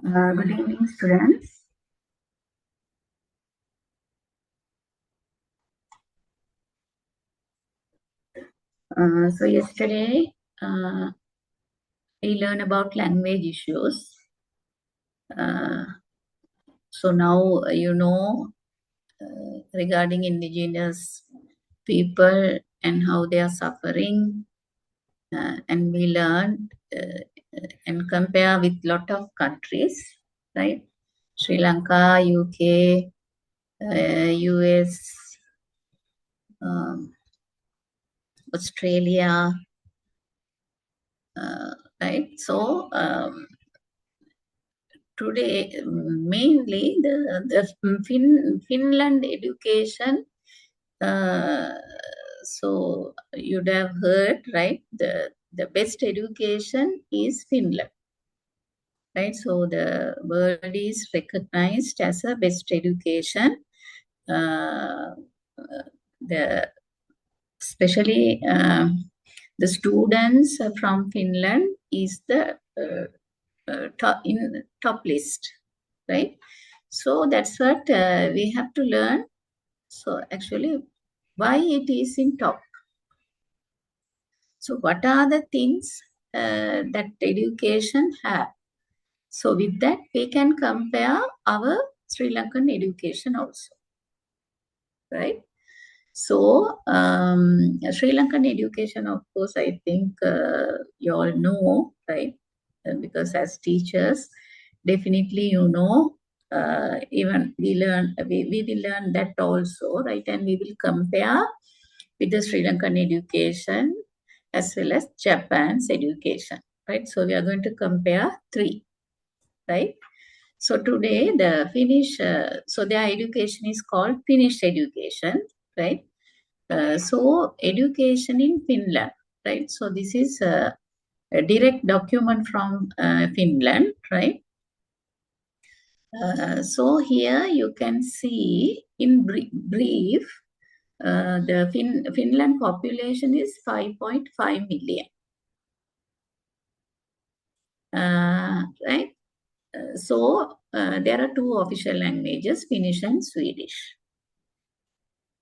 Good evening, students. So yesterday we learned about language issues. So now you know regarding indigenous people and how they are suffering, and we learned and compare with lot of countries, right? Sri Lanka, UK, US, Australia, right? So today mainly the Finland education. So you'd have heard, right? The best education is Finland, right? So the world is recognized as a best education. The especially the students from Finland is the top list, right? So that's what we have to learn. So actually, why it is in top? So what are the things that education have? So with that, we can compare our Sri Lankan education also, right? So Sri Lankan education, of course, I think you all know, right? Because as teachers, definitely you know. Even we will learn that also, right? And we will compare with the Sri Lankan education as well as Japan's education, right? So we are going to compare three, right? So today the Finnish, so their education is called Finnish education, right? So education in Finland, right? So this is a direct document from Finland, right? So here you can see in brief, the Finland population is 5.5 million, right? So there are two official languages, Finnish and Swedish.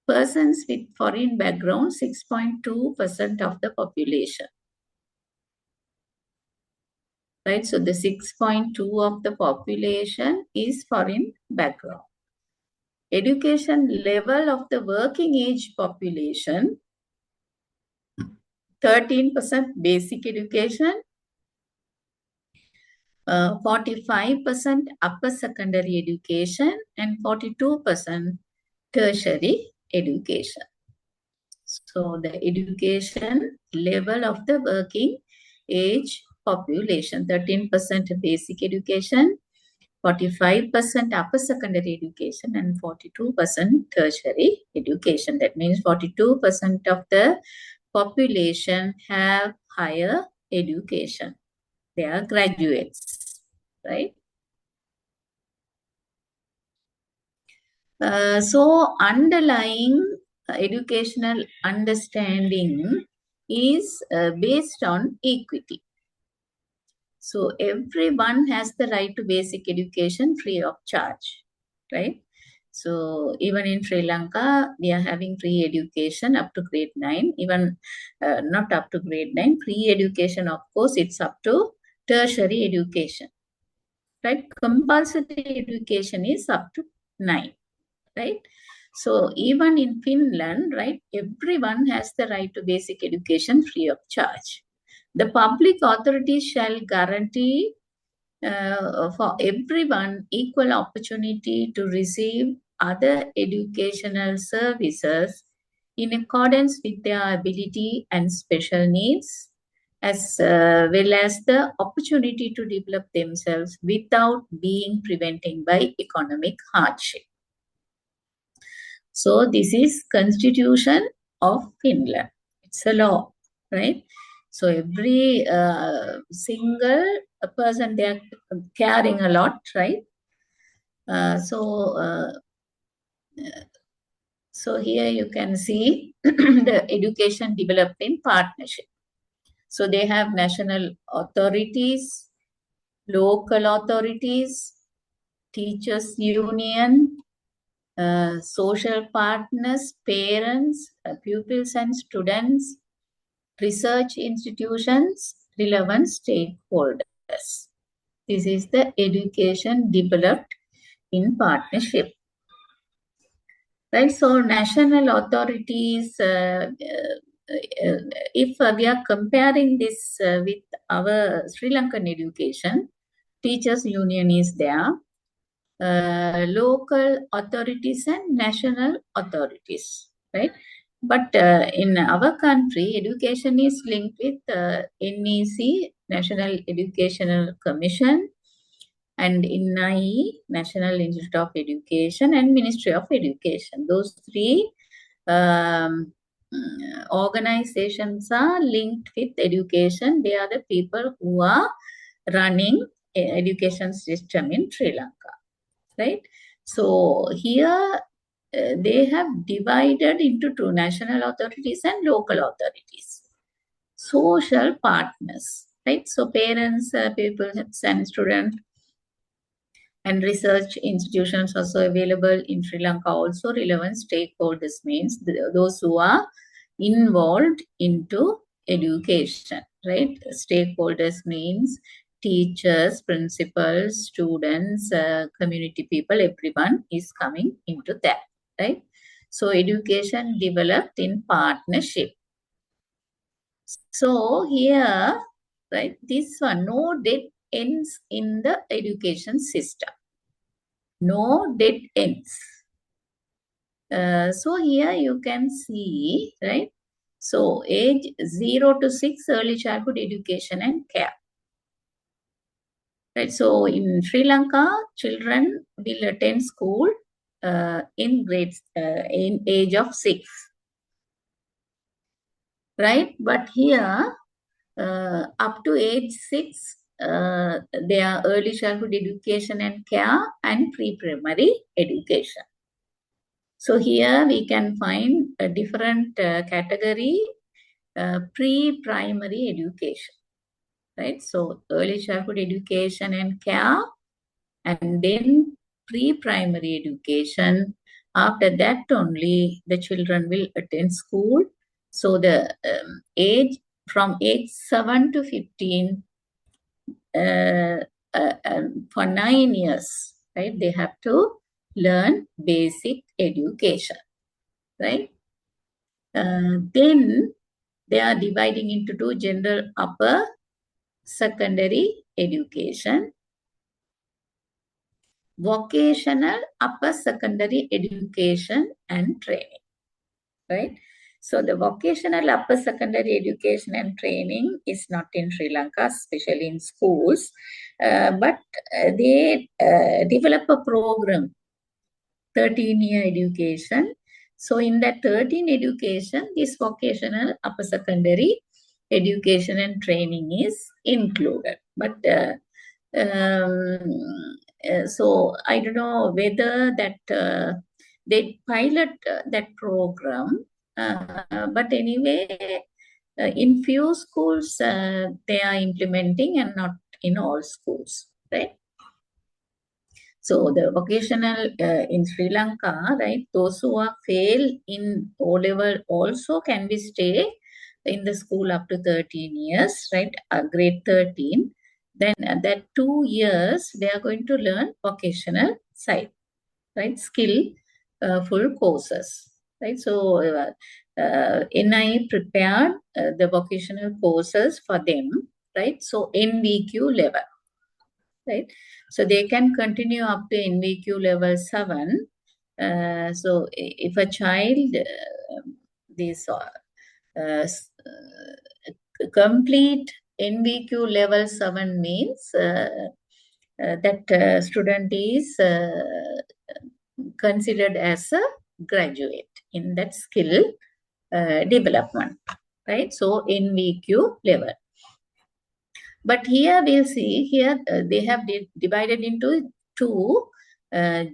Persons with foreign background, 6.2% of the population. Right, so the 6.2 of the population is foreign background. Education level of the working age population, 13% basic education, 45% upper secondary education, and 42% tertiary education. So the education level of the working age population, 13% basic education, 45% upper secondary education, and 42% tertiary education. That means 42% of the population have higher education. They are graduates, right? So underlying educational understanding is based on equity. So everyone has the right to basic education free of charge, right? So even in Sri Lanka, we are having free education up to grade 9, even not up to grade 9, free education, of course, it's up to tertiary education, right? Compulsory education is up to 9, right? So even in Finland, right, everyone has the right to basic education free of charge. The public authorities shall guarantee for everyone equal opportunity to receive other educational services in accordance with their ability and special needs, as well as the opportunity to develop themselves without being prevented by economic hardship. So this is Constitution of Finland. It's a law, right? So every single person, they are caring a lot, right? So here you can see the education developed in partnership. So they have national authorities, local authorities, teachers union, social partners, parents, pupils and students, research institutions, relevant stakeholders. This is the education developed in partnership. Right, so national authorities, if we are comparing this with our Sri Lankan education, teachers union is there, local authorities and national authorities, right? But in our country, education is linked with NEC, National Educational Commission, and NIE, National Institute of Education, and Ministry of Education. Those three organizations are linked with education. They are the people who are running education system in Sri Lanka, right? So here they have divided into two: national authorities and local authorities. Social partners, right? So parents, people and students, and research institutions also available in Sri Lanka. Also relevant stakeholders means those who are involved into education, right? Stakeholders means teachers, principals, students, community people, everyone is coming into that, right? So education developed in partnership. So here, right, this one, no dead ends in the education system. No dead ends. So here you can see, right? So age 0 to 6, early childhood education and care. Right. So in Sri Lanka, children will attend school in grades in age of 6. Right. But here, up to age 6, they are early childhood education and care and pre-primary education. So here we can find a different category, pre-primary education, right? So early childhood education and care, and then pre-primary education. After that only the children will attend school. So the age from age 7 to 15 for 9 years, right? They have to learn basic education, right? Then they are dividing into two: general upper secondary education, vocational upper secondary education and training, right? So the vocational upper secondary education and training is not in Sri Lanka, especially in schools, but they develop a program, 13-year education. So in that 13 education, this vocational upper secondary education and training is included. But so I don't know whether that they pilot that program, but anyway, in few schools they are implementing and not in all schools, right? So the vocational in Sri Lanka, right, those who are fail in O level also can be stay in the school up to 13 years, right, grade 13. Then that 2 years, they are going to learn vocational side, right, skill full courses, right. So NI prepared the vocational courses for them, right. So NVQ level, right? So they can continue up to NVQ level 7. So if a child this complete NVQ level 7 means that student is considered as a graduate in that skill development, right? So NVQ level. But here we'll see, here they have divided into two,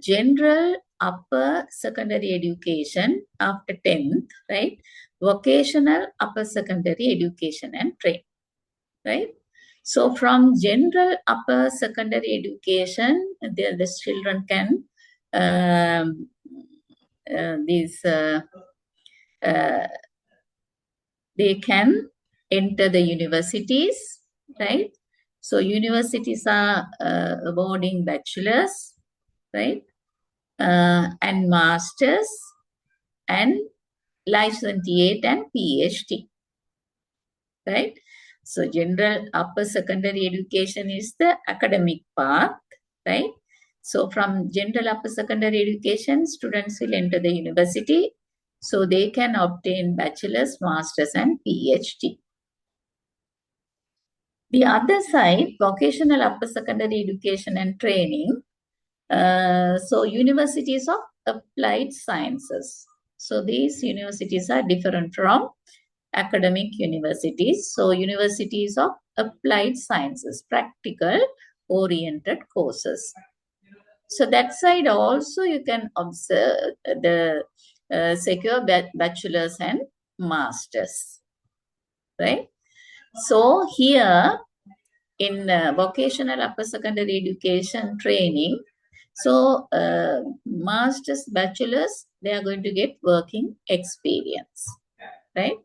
general upper secondary education after 10th, right? Vocational upper secondary education and training, right? So from general upper secondary education, the children can these they can enter the universities, right? So universities are awarding bachelors, right? And masters and licentiate and PhD, right? So general upper secondary education is the academic path, right? So from general upper secondary education, students will enter the university, so they can obtain bachelor's, master's and PhD. The other side, vocational upper secondary education and training. So universities of applied sciences. So these universities are different from academic universities. So universities of applied sciences, practical oriented courses. So that side also you can observe the secure bachelor's and masters, right? So here in vocational upper secondary education training, so master's, bachelor's, they are going to get working experience, right?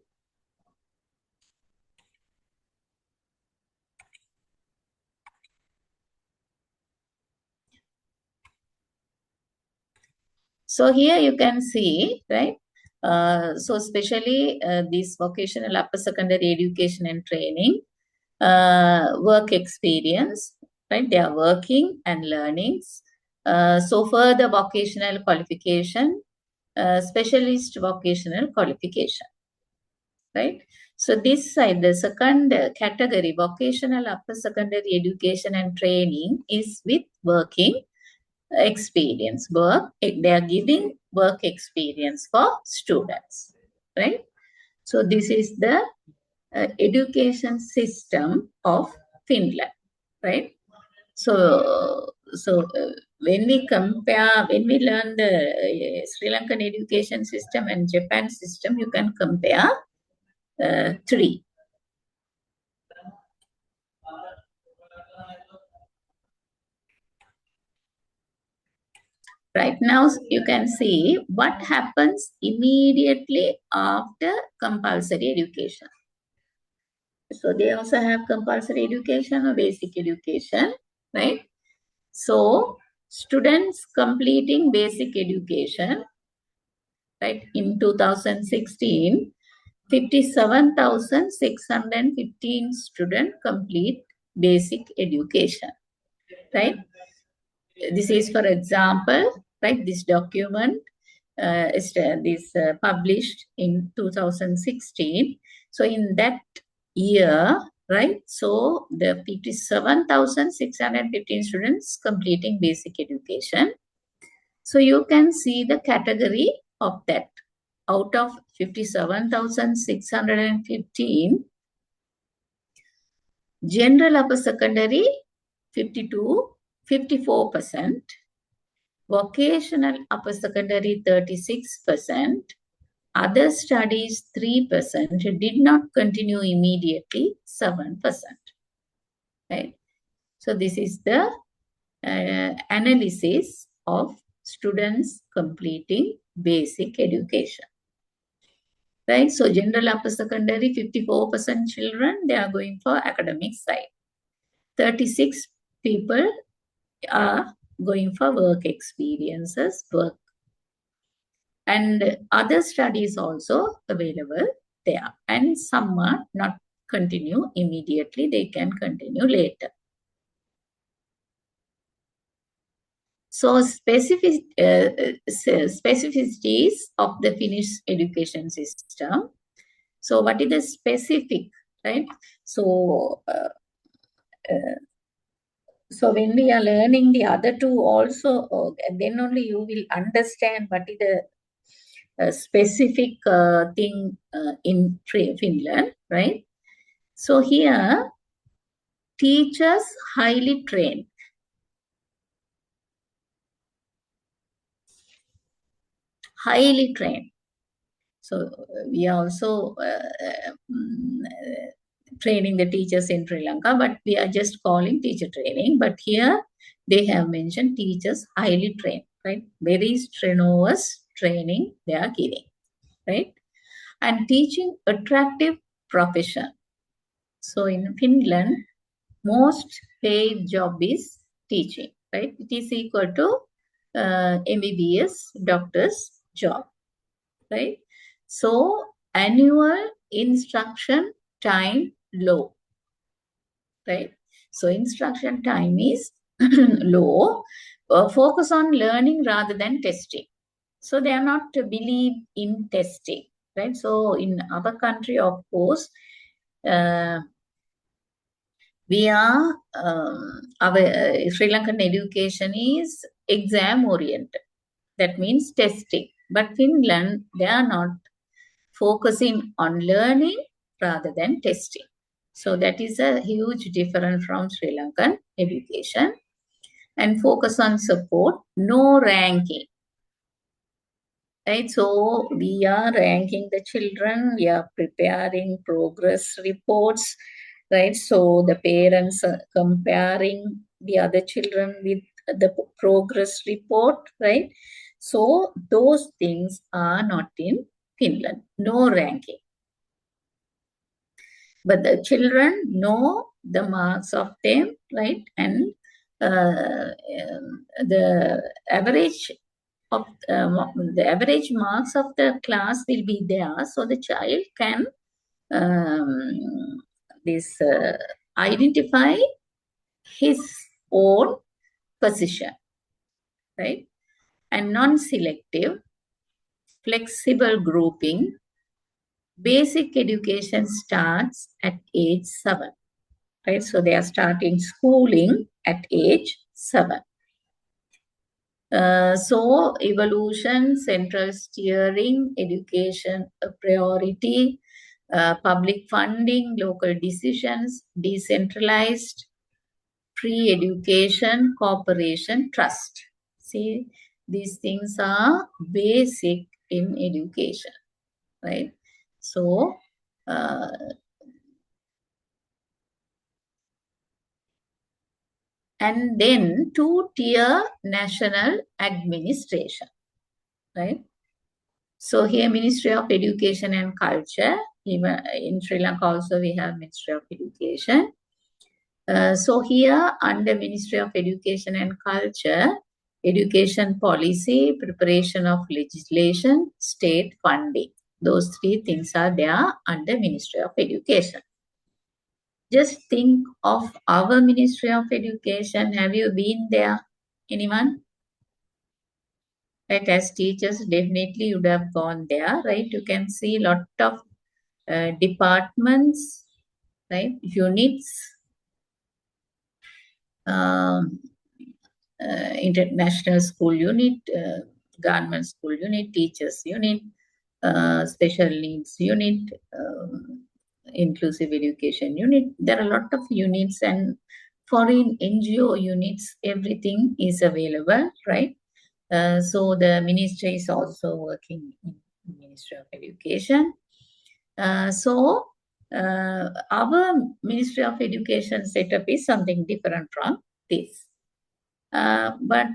So here you can see, right? So especially this vocational upper secondary education and training, work experience, right? They are working and learnings. So further vocational qualification, specialist vocational qualification, right? So this side, the second category, vocational upper secondary education and training, is with working experience. They are giving work experience for students, right? So this is the education system of Finland, right? So when we compare, when we learn the Sri Lankan education system and Japan system, you can compare three. Right now, you can see what happens immediately after compulsory education. So they also have compulsory education or basic education, right? So students completing basic education, right, in 2016, 57,615 students complete basic education, right? This is for example, right, this document, this published in 2016. So in that year, right, so the 57,615 students completing basic education. So you can see the category of that. Out of 57,615, general upper secondary 54%, vocational upper secondary 36%, other studies 3%, did not continue immediately 7%. Right? So this is the analysis of students completing basic education. Right? So general upper secondary, 54% children, they are going for academic side. 36 people are going for work experiences, work. And other studies also available there. And some are not continue immediately, they can continue later. So specificities of the Finnish education system. So what is the specific, right? So so when we are learning the other two also, then only you will understand what is the specific thing in Finland, right? So here, teachers highly trained. Highly trained. So we are also training the teachers in Sri Lanka, but we are just calling teacher training. But here they have mentioned teachers highly trained, right? Very strenuous training they are giving, right? And teaching attractive profession. So in Finland, most paid job is teaching, right? It is equal to MBBS doctor's job, right? So annual instruction time low, right? So instruction time is low. Focus on learning rather than testing. So they are not to believe in testing, right? So in our country, of course, we are, our Sri Lankan education is exam oriented. That means testing. But Finland, they are not focusing on learning rather than testing. So that is a huge difference from Sri Lankan education. And focus on support, no ranking. Right, so we are ranking the children, we are preparing progress reports, right? So the parents are comparing the other children with the progress report, right? So those things are not in Finland, no ranking. But the children know the marks of them, right? And the average of the average marks of the class will be there, so the child can identify his own position, right? And non-selective, flexible grouping. Basic education starts at age 7, right? So they are starting schooling at age 7. So evolution, central steering, education a priority, public funding, local decisions, decentralized, free education, cooperation, trust. See, these things are basic in education, right? So, and then two-tier national administration, right? So here, Ministry of Education and Culture. Even in Sri Lanka also we have Ministry of Education. So here under Ministry of Education and Culture, education policy, preparation of legislation, state funding. Those three things are there under Ministry of Education. Just think of our Ministry of Education. Have you been there? Anyone? right? As teachers, definitely you would have gone there, right? You can see a lot of departments, right? Units, um, international school unit, government school unit, teachers unit, special needs unit, inclusive education unit. There are a lot of units and foreign NGO units, everything is available, right? So the ministry is also working in Ministry of Education. Our Ministry of Education setup is something different from this. But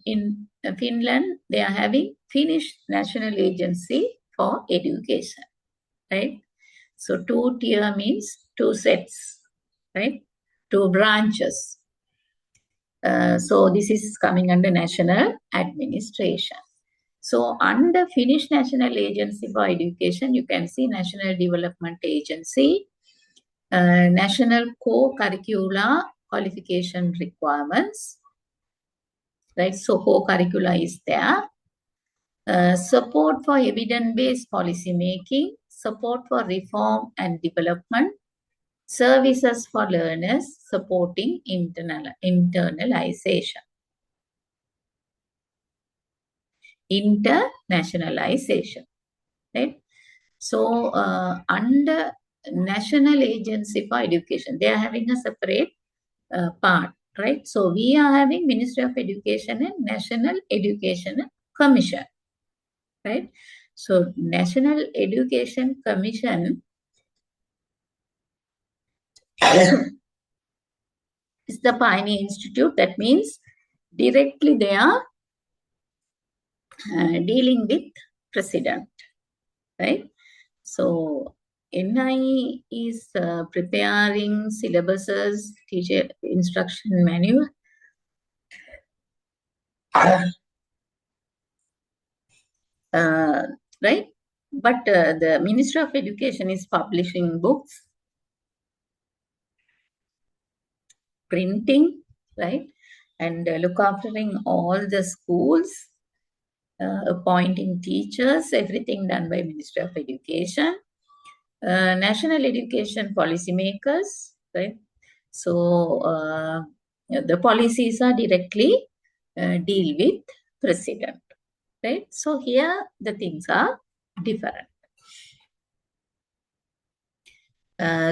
in Finland, they are having Finnish National Agency for Education, right? So 2 tier means 2 sets, right? 2 branches. So this is coming under national administration. So under Finnish National Agency for Education, you can see National Development Agency, National Co-Curricula Qualification Requirements, right? So co-curricula is there. Support for evidence-based policy making, support for reform and development, services for learners, supporting internationalization. Internationalization, right? So under National Agency for Education, they are having a separate part, right? So we are having Ministry of Education and National Education Commission, right? So National Education Commission is the pioneer institute. That means directly they are dealing with president, right? So NIE is preparing syllabuses, teacher instruction manual, right? But the Ministry of Education is publishing books, printing, right? And look aftering all the schools, appointing teachers, everything done by Ministry of Education. National education policymakers, right? So the policies are directly deal with president, right? So here the things are different.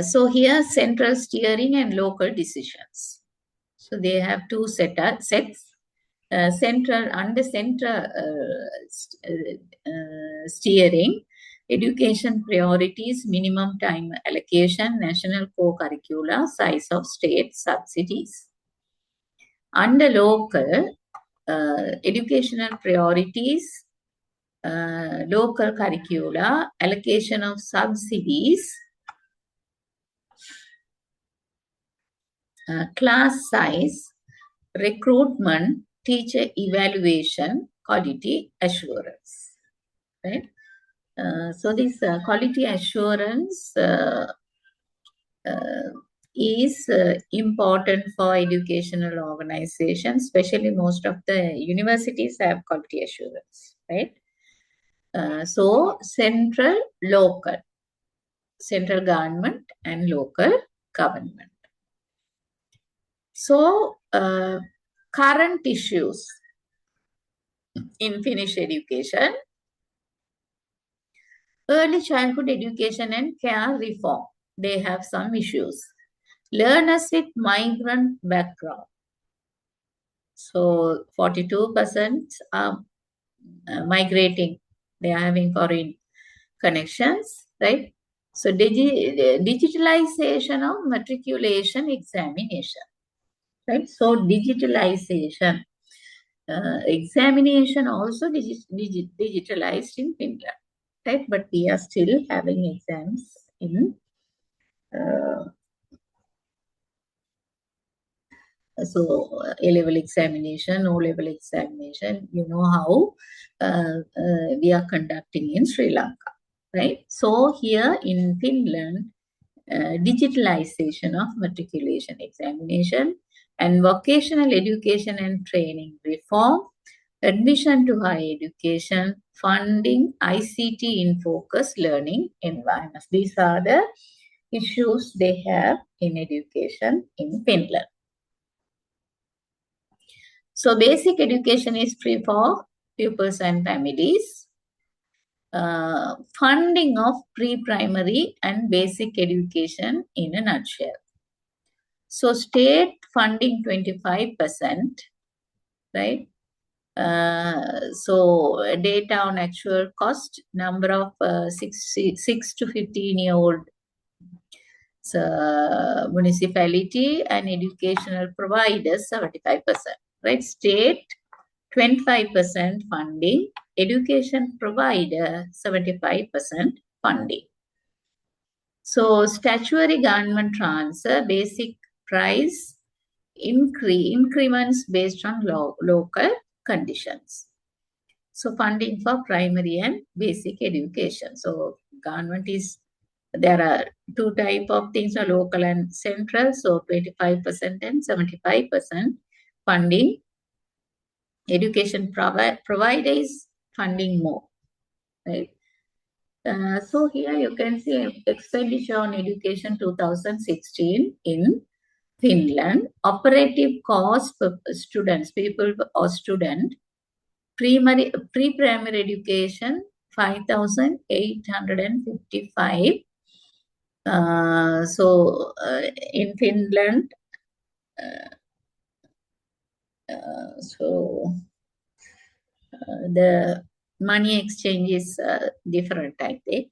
So here central steering and local decisions. So they have two sets. Under central steering, education priorities, minimum time allocation, national co-curricula, size of state subsidies. Under local, educational priorities, local curricula, allocation of subsidies, class size, recruitment, teacher evaluation, quality assurance, right? So this quality assurance is important for educational organizations, especially most of the universities have quality assurance, right? So central, local, central government and local government. So current issues in Finnish education, early childhood education and care reform. They have some issues. Learners with migrant background. So 42% are migrating. They are having foreign connections, right? So digitalization of matriculation examination, right? So digitalization. Examination also digitalized in Finland, right? But we are still having exams in A-level examination, O-level examination. You know how we are conducting in Sri Lanka, right? So here in Finland, digitalization of matriculation examination and vocational education and training reform, admission to higher education, funding ICT in focus learning environments. These are the issues they have in education in Finland. So basic education is free for pupils and families. Funding of pre-primary and basic education in a nutshell. So state funding 25%, right? So data on actual cost, number of 6 to 15-year-old municipality and educational providers 75%, right? State 25% funding, education provider 75% funding. So statutory government transfer, basic price increments based on local conditions. So funding for primary and basic education. So government there are two type of things, local and central. So 25% and 75% funding. Education provider is funding more, right? So here you can see expenditure on education 2016 in Finland. Operative cost per students, people or student, pre-primary education 5,855. In Finland, the money exchange is different, I think.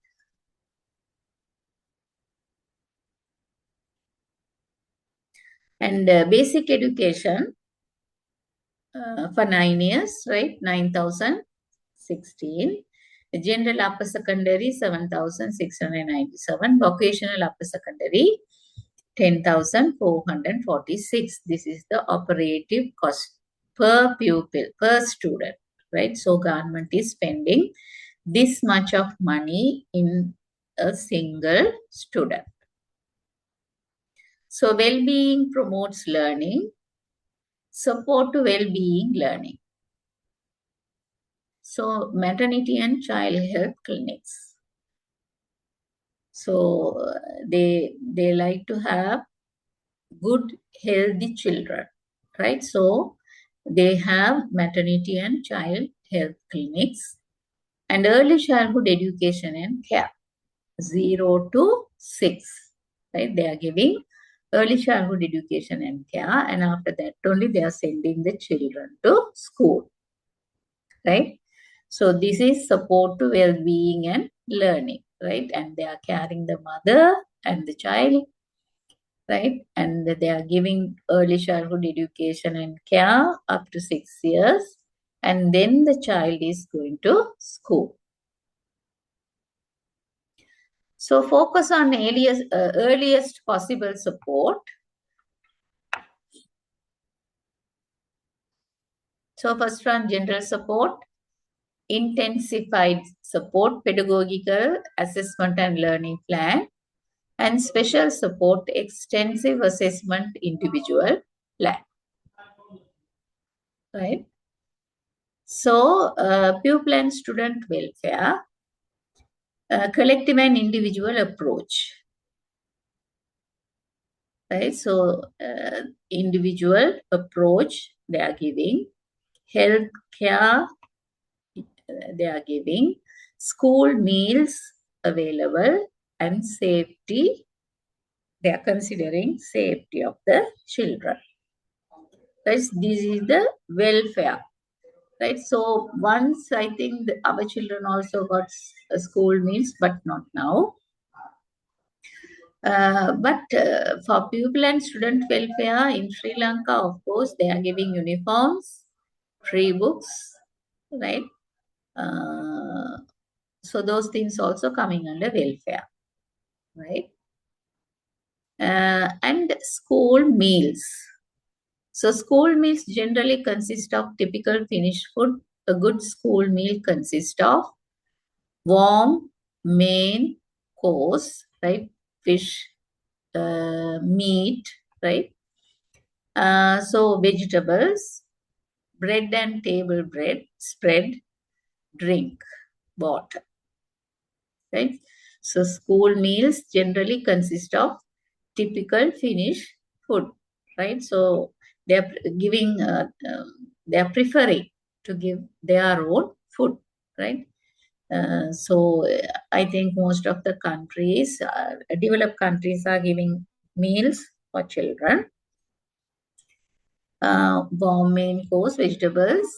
And basic education for 9 years, right? 9,016. General upper secondary 7,697. Vocational upper secondary 10,446. This is the operative cost per pupil, per student, right? So government is spending this much of money in a single student. So well-being promotes learning. Support to well-being learning. So maternity and child health clinics. So they like to have good healthy children, right? So they have maternity and child health clinics and early childhood education and care, 0 to 6, right? They are giving early childhood education and care, and after that only they are sending the children to school, right? So this is support to well-being and learning, right? And they are caring the mother and the child, right? And they are giving early childhood education and care up to 6 years. And then the child is going to school. So focus on earliest possible support. So first one, general support, intensified support, pedagogical assessment and learning plan, and special support, extensive assessment individual plan, right? So pupil and student welfare, collective and individual approach, right? So individual approach they are giving, health care they are giving, school meals available, and safety. They are considering safety of the children. Right? This is the welfare. Right? So once I think our children also got school meals, but not now. But for pupil and student welfare in Sri Lanka, of course, they are giving uniforms, free books, right? So those things also coming under welfare, right? And school meals. So school meals generally consist of typical Finnish food. A good school meal consists of warm main course, right? Fish, meat, right? So vegetables, bread and table bread, spread, drink, water, right? So school meals generally consist of typical Finnish food, right? So they are giving, they are preferring to give their own food, right? I think most of the countries, developed countries, are giving meals for children. Warm main course, vegetables,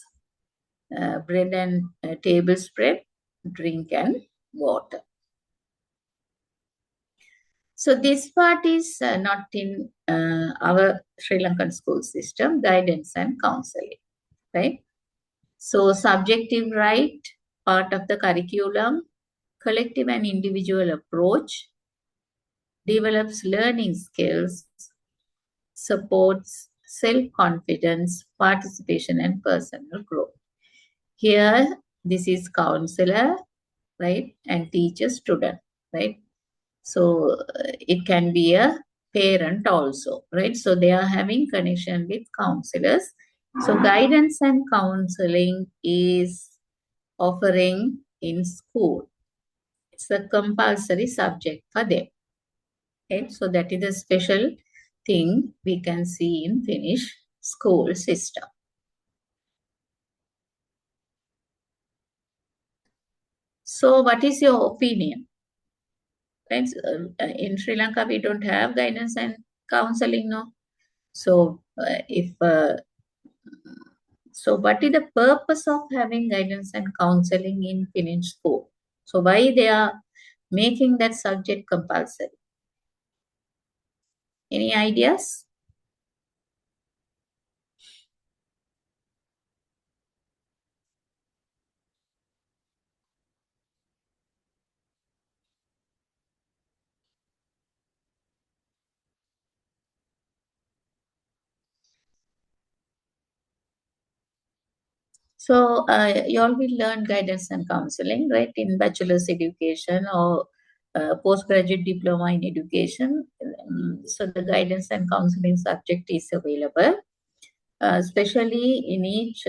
bread and table spread, drink and water. So this part is not in our Sri Lankan school system, guidance and counseling, right? So subjective right, part of the curriculum, collective and individual approach, develops learning skills, supports self-confidence, participation and personal growth. Here, this is counselor, right? And teacher student, right? So it can be a parent also, right? So they are having connection with counselors. So guidance and counseling is offering in school. It's a compulsory subject for them. Okay? So that is a special thing we can see in Finnish school system. So what is your opinion? Friends, in Sri Lanka, we don't have guidance and counseling, no? So so what is the purpose of having guidance and counseling in Finnish school? So why they are making that subject compulsory? Any ideas? So you all will learn guidance and counseling, right, in bachelor's education or postgraduate diploma in education. So the guidance and counseling subject is available, especially in each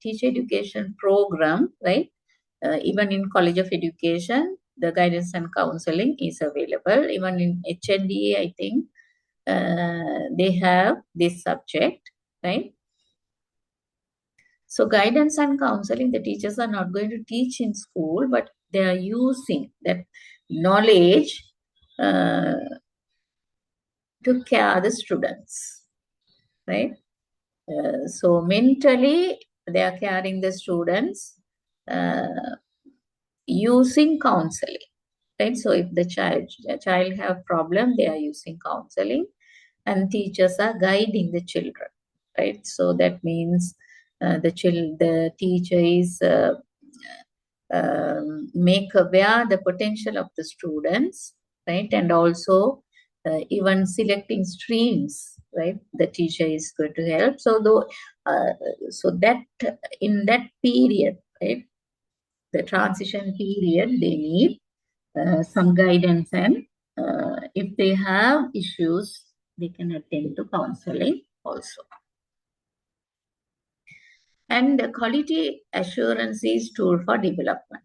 teacher education program, right? Even in College of Education, the guidance and counseling is available. Even in HNDA, I think they have this subject, right? So guidance and counseling, the teachers are not going to teach in school, but they are using that knowledge to care the students, right? So mentally, they are caring the students using counseling, right? So if the child have problem, they are using counseling, and teachers are guiding the children, right? So that means the teacher is make aware the potential of the students, right? And also even selecting streams, right? The teacher is going to help. So though, so that in that period, right? The transition period, they need some guidance, and if they have issues, they can attend to counseling also. And the quality assurance is tool for development.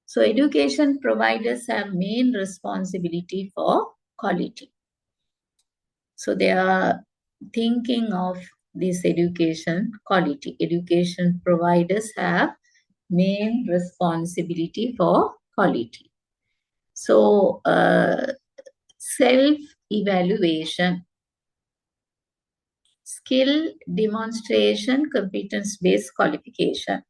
So education providers have main responsibility for quality. So they are thinking of this education quality. Education providers have main responsibility for quality. So self-evaluation, skill demonstration, competence-based qualification.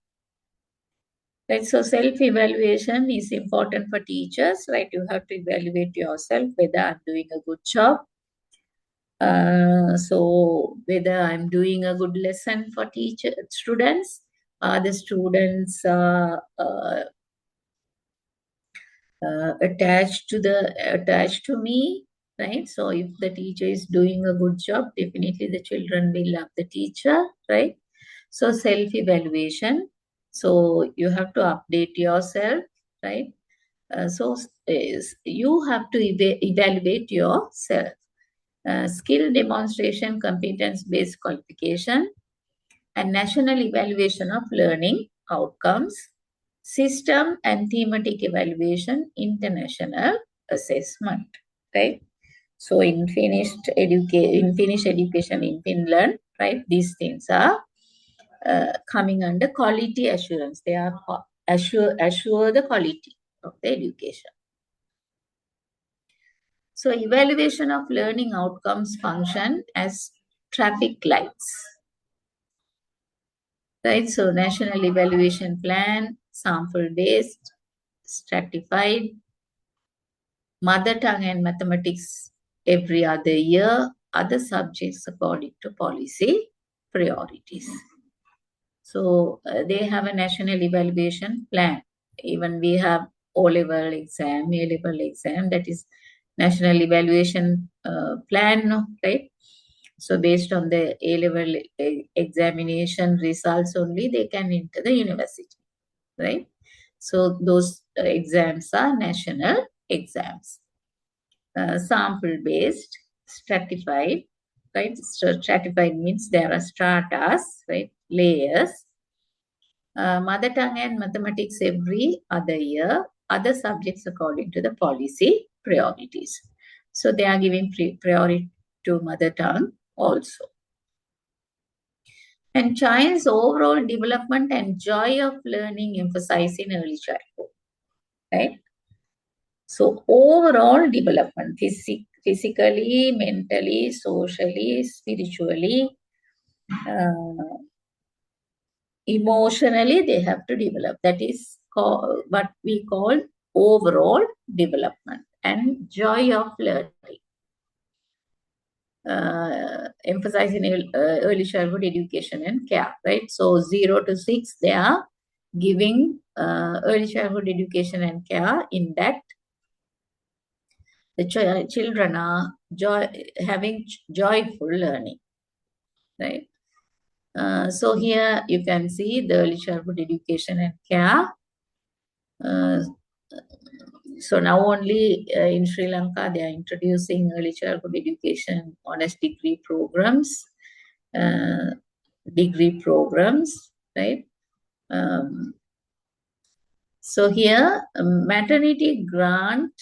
Right, so self-evaluation is important for teachers, right? You have to evaluate yourself whether I'm doing a good job. So whether I'm doing a good lesson for students, are the students attached to me, right? So if the teacher is doing a good job, definitely the children will love the teacher, right? So self-evaluation. So you have to update yourself, right? You have to evaluate yourself. Skill demonstration, competence-based qualification. and national evaluation of learning outcomes, system and thematic evaluation, international assessment, right? So in Finnish education in Finland, right, these things are coming under quality assurance. They are assure the quality of the education. So evaluation of learning outcomes function as traffic lights. Right, so national evaluation plan, sample-based, stratified, mother tongue and mathematics every other year, other subjects according to policy priorities. So they have a national evaluation plan. Even we have O-level exam, A-level exam, that is national evaluation plan, right? So based on the A-level examination results only, they can enter the university, right? So those exams are national exams. Sample-based, stratified, right? So stratified means there are stratas, right? Layers. Mother tongue and mathematics every other year, other subjects according to the policy priorities. So they are giving priority to mother tongue also. And child's overall development and joy of learning emphasized in early childhood, right? So overall development, physically, mentally, socially, spiritually, emotionally, they have to develop. That is what we call overall development and joy of learning. Emphasizing early childhood education and care, right? So 0 to 6, they are giving early childhood education and care. In that, the children are having joyful learning, right? So here you can see the early childhood education and care. So now only in Sri Lanka, they are introducing early childhood education honors degree programs, right? So here, maternity grant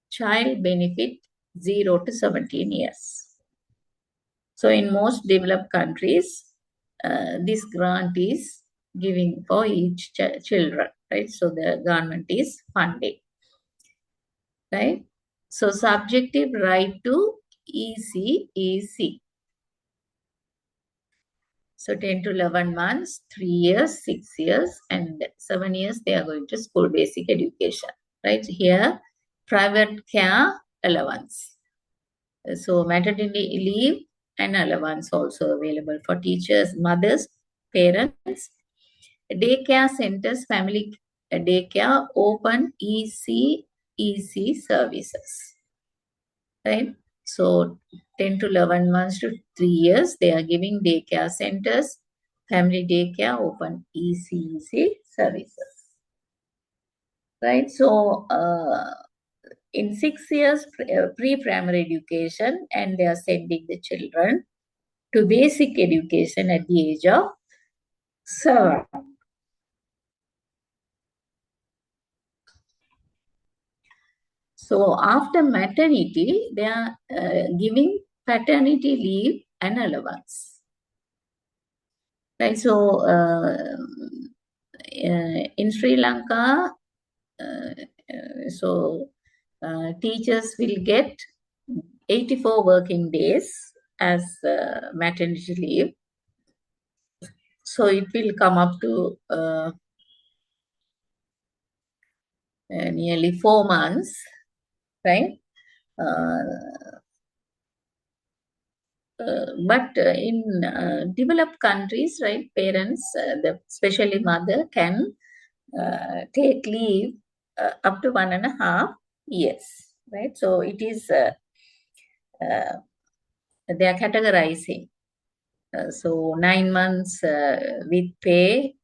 child benefit 0 to 17 years. So in most developed countries, this grant is giving for each children, right? So the government is funding, right? So subjective right to ECEC. So 10 to 11 months, 3 years, 6 years, and 7 years, they are going to school basic education, right? Here, private care allowance. So maternity leave and allowance also available for teachers, mothers, parents. Daycare centers, family daycare, open EC services, right? So 10 to 11 months to 3 years, they are giving daycare centers, family daycare, open EC services, right? So in 6 years, pre-primary education, and they are sending the children to basic education at the age of 7. So after maternity, they are giving paternity leave and allowance. Right. So in Sri Lanka, teachers will get 84 working days as maternity leave. So it will come up to nearly 4 months, right? But in developed countries, right, parents, especially mother, can take leave up to 1.5 years, right? So it is, they are categorizing. So 9 months with pay,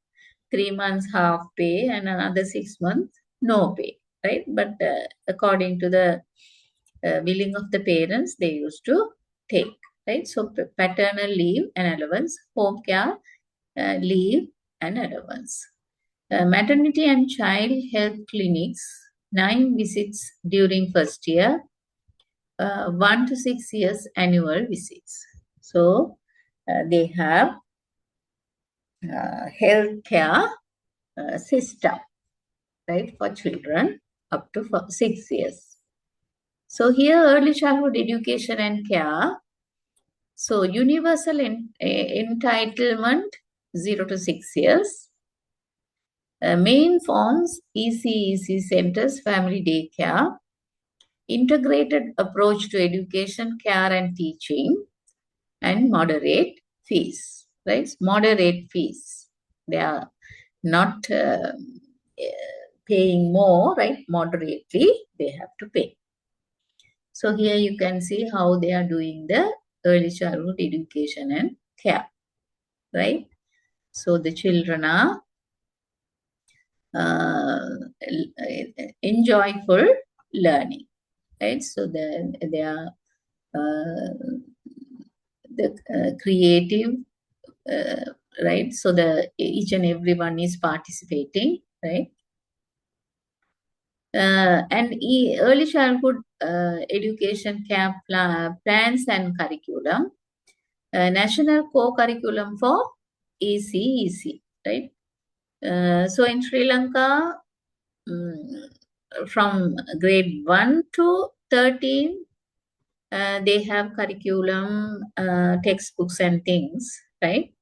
3 months half pay, and another 6 months no pay, right? But according to the willing of the parents, they used to take. right? So paternal leave and allowance, home care leave and allowance. Maternity and child health clinics, 9 visits during first year, 1 to 6 years annual visits. So they have health care system, right, for children up to 6 years. So here early childhood education and care. So universal entitlement 0 to 6 years. Main forms ECEC centers, family daycare, integrated approach to education, care and teaching, and moderate fees, right? Moderate fees. They are not paying more, right? Moderately, they have to pay. So here you can see how they are doing the early childhood education and care, right? So the children are enjoyful learning, right? So they are the creative, right? So each and everyone is participating, right? And early childhood education care plans and curriculum, national co-curriculum for ECEC, right? So in Sri Lanka, from grade 1 to 13, they have curriculum, textbooks and things, right?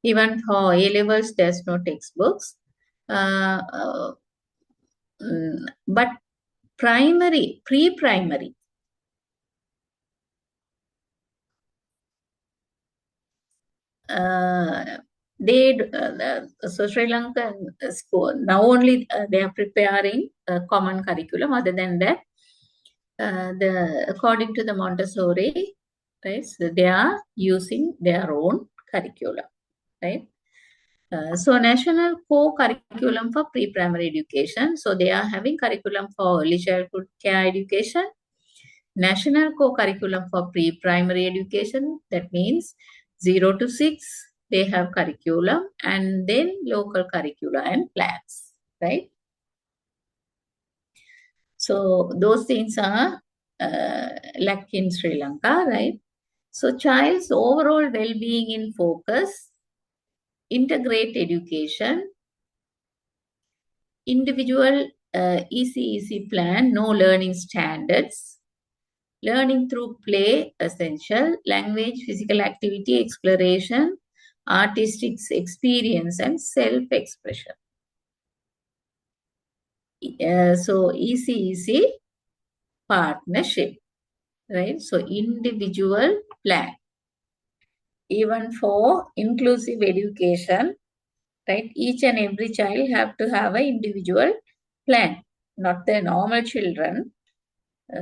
Even for A-levels, there's no textbooks. But primary, pre-primary, so Sri Lankan school, now only they are preparing a common curriculum. Other than that, according to the Montessori, right, so they are using their own curriculum, right? So national co-curriculum for pre-primary education. So they are having curriculum for early childhood care education, national co-curriculum for pre-primary education. That means 0 to 6, they have curriculum, and then local curricula and plans, right? So those things are lack in Sri Lanka, right? So child's overall well-being in focus, integrate education, individual ECEC plan, no learning standards, learning through play essential, language, physical activity, exploration, artistic experience, and self-expression. So ECEC partnership, right? So individual plan. Even for inclusive education, right? Each and every child have to have an individual plan, not the normal children.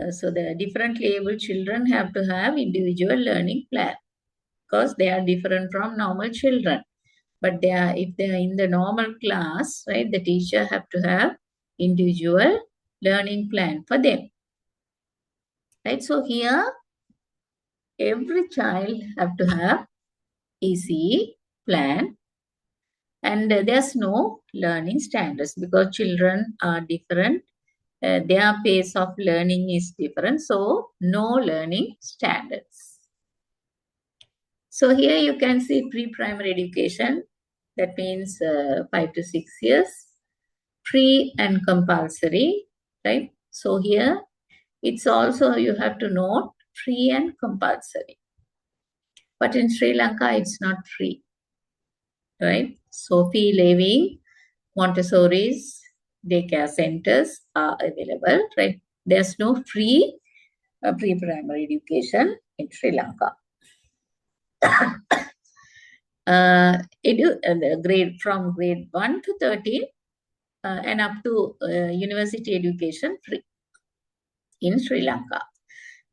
So the differently abled children have to have individual learning plan because they are different from normal children. But if they are in the normal class, right, the teacher have to have individual learning plan for them. Right? So here, every child have to have ECE plan, and there's no learning standards because children are different. Their pace of learning is different. So no learning standards. So here you can see pre-primary education. That means 5 to 6 years. Free and compulsory, right? So here it's also, you have to note, free and compulsory. But in Sri Lanka, it's not free, right? So fee waiving, Montessori's, daycare centers are available, right? There's no free pre-primary education in Sri Lanka. From grade 1 to 13 and up to university education free in Sri Lanka.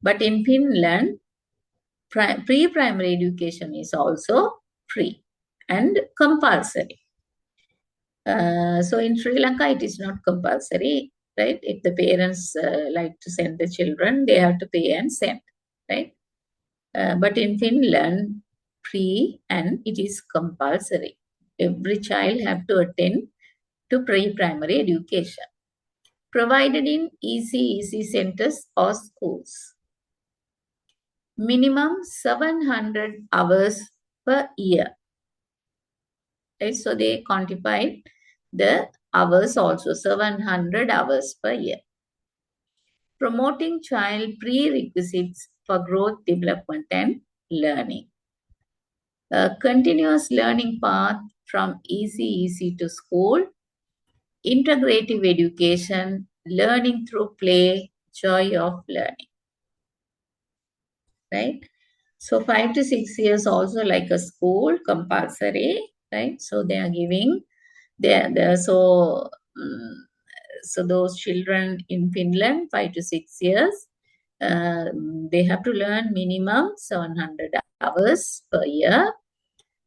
But in Finland, pre-primary education is also free and compulsory. So in Sri Lanka, it is not compulsory, right? If the parents like to send the children, they have to pay and send, right? But in Finland, and it is compulsory. Every child have to attend to pre-primary education, provided in easy centers or schools. Minimum 700 hours per year. Right? So they quantified the hours also, 700 hours per year. Promoting child prerequisites for growth, development, and learning. A continuous learning path from easy to school, integrative education, learning through play, joy of learning. Right? So 5 to 6 years also like a school, compulsory, right? So they are giving, so those children in Finland, 5 to 6 years, they have to learn minimum 700 hours per year.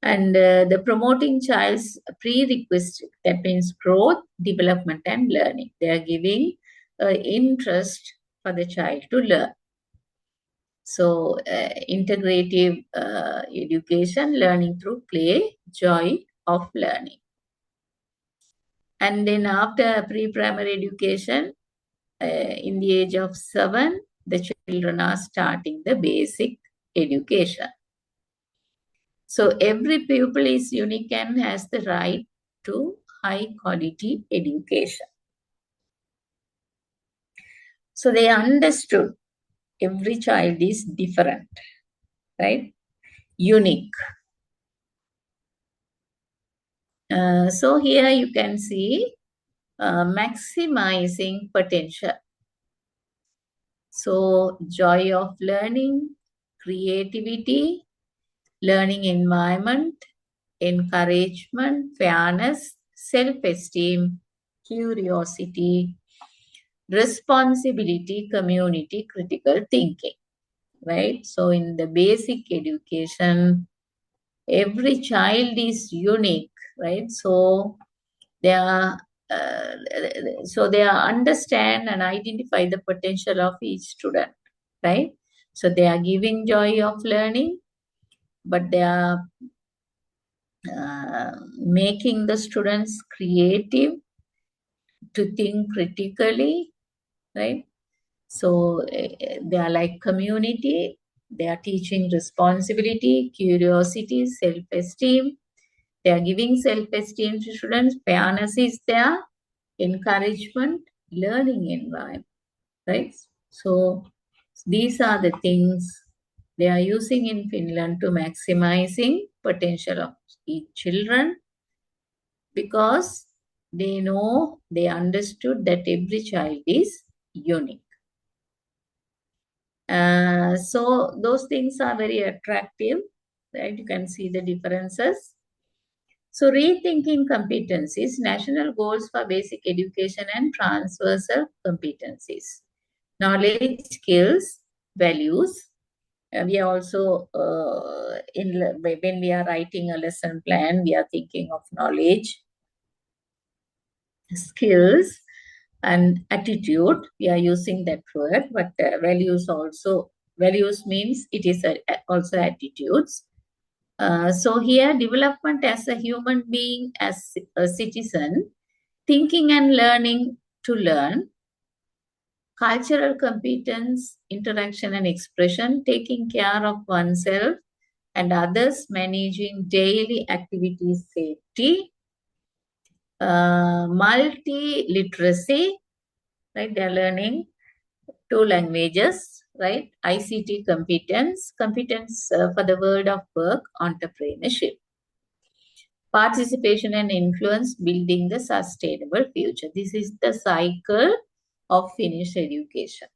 And the promoting child's prerequisite, that means growth, development, and learning. They are giving interest for the child to learn. So integrative education, learning through play, joy of learning. And then after pre-primary education, in the age of 7, the children are starting the basic education. So every pupil is unique and has the right to high quality education. So they understood every child is different, right? Unique. So here you can see maximizing potential. So joy of learning, creativity, learning environment, encouragement, fairness, self-esteem, curiosity, responsibility, community, critical thinking, right? So in the basic education, every child is unique, right? So they are understand and identify the potential of each student, right? So they are giving joy of learning, but they are making the students creative, to think critically, right? So they are like community. They are teaching responsibility, curiosity, self-esteem. They are giving self-esteem to students. Fairness is there. Encouragement, learning environment, right? So these are the things they are using in Finland to maximizing potential of each children, because they know, they understood that every child is unique. So those things are very attractive, right? You can see the differences. So rethinking competencies, national goals for basic education and transversal competencies. Knowledge, skills, values. We are also, when we are writing a lesson plan, we are thinking of knowledge, skills, and attitude. We are using that word, but values also. Values means it is also attitudes. So here, development as a human being, as a citizen, thinking and learning to learn, cultural competence, interaction and expression, taking care of oneself and others, managing daily activities, safety, multi-literacy, right? They're learning 2 languages, right? ICT competence for the world of work, entrepreneurship. Participation and influence, building the sustainable future. This is the cycle of Finnish education,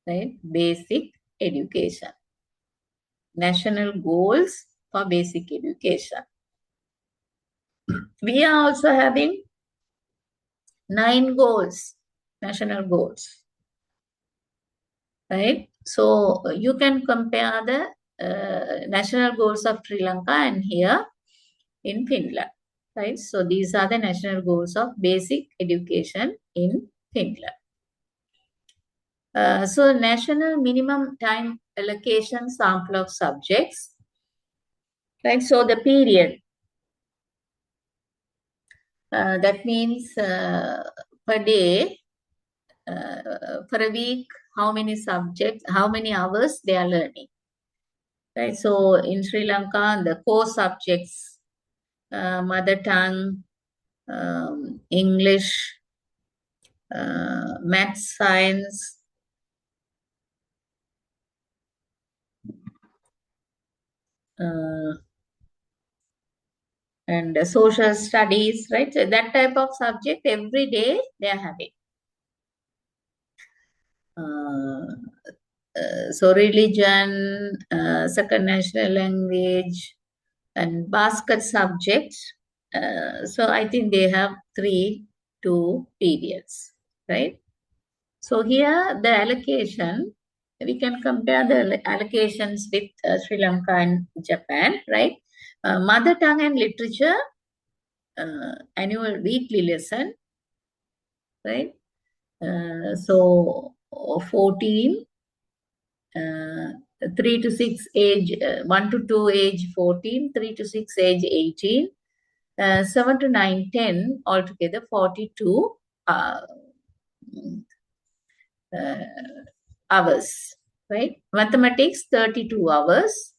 right? Basic education. National goals for basic education. We are also having 9 goals, national goals, right? So you can compare the national goals of Sri Lanka and here in Finland, right? So these are the national goals of basic education in Finland. So national minimum time allocation sample of subjects, right? So the period, that means per day, per a week, how many subjects, how many hours they are learning, right? So in Sri Lanka, the core subjects, mother tongue, English, math, science, uh, and social studies, right? So that type of subject every day they are having. Uh, so religion, second national language, and basket subjects. So I think they have 2 periods, right? So here the allocation, we can compare the allocations with Sri Lanka and Japan, right? Mother tongue and literature, annual weekly lesson, right? So 14, 3 to 6 age, 1 to 2 age 14, 3 to 6 age 18, 7 to 9, 10, altogether 42 uh, uh, hours, right? Mathematics 32 hours.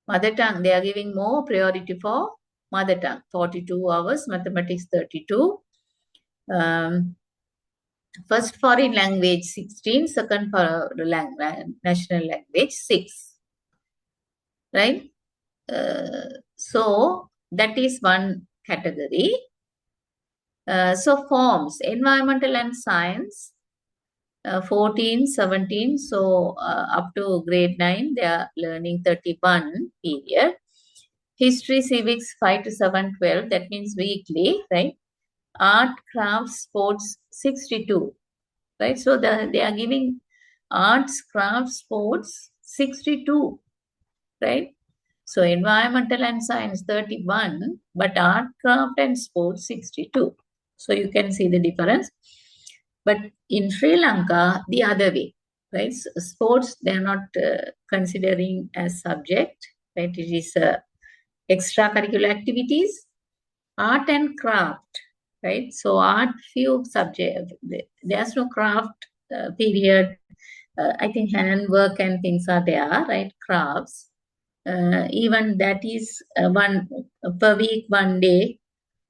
Mother tongue, they are giving more priority for mother tongue, 42 hours, mathematics 32. First foreign language 16, second for national language 6, right? So that is one category. So forms, environmental and science, 14, 17. So up to grade 9, they are learning 31 period. History, civics, 5 to 7, 12. That means weekly, right? Art, crafts, sports, 62, right? So they are giving arts, crafts, sports, 62, right? So environmental and science, 31, but art, craft, and sports, 62. So you can see the difference. But in Sri Lanka, the other way, right? Sports, they're not considering as subject, right? It is extracurricular activities, art and craft, right? So art, few subject, there's no craft period. I think handwork and things are there, right? Crafts. Even that is one per week, 1 day,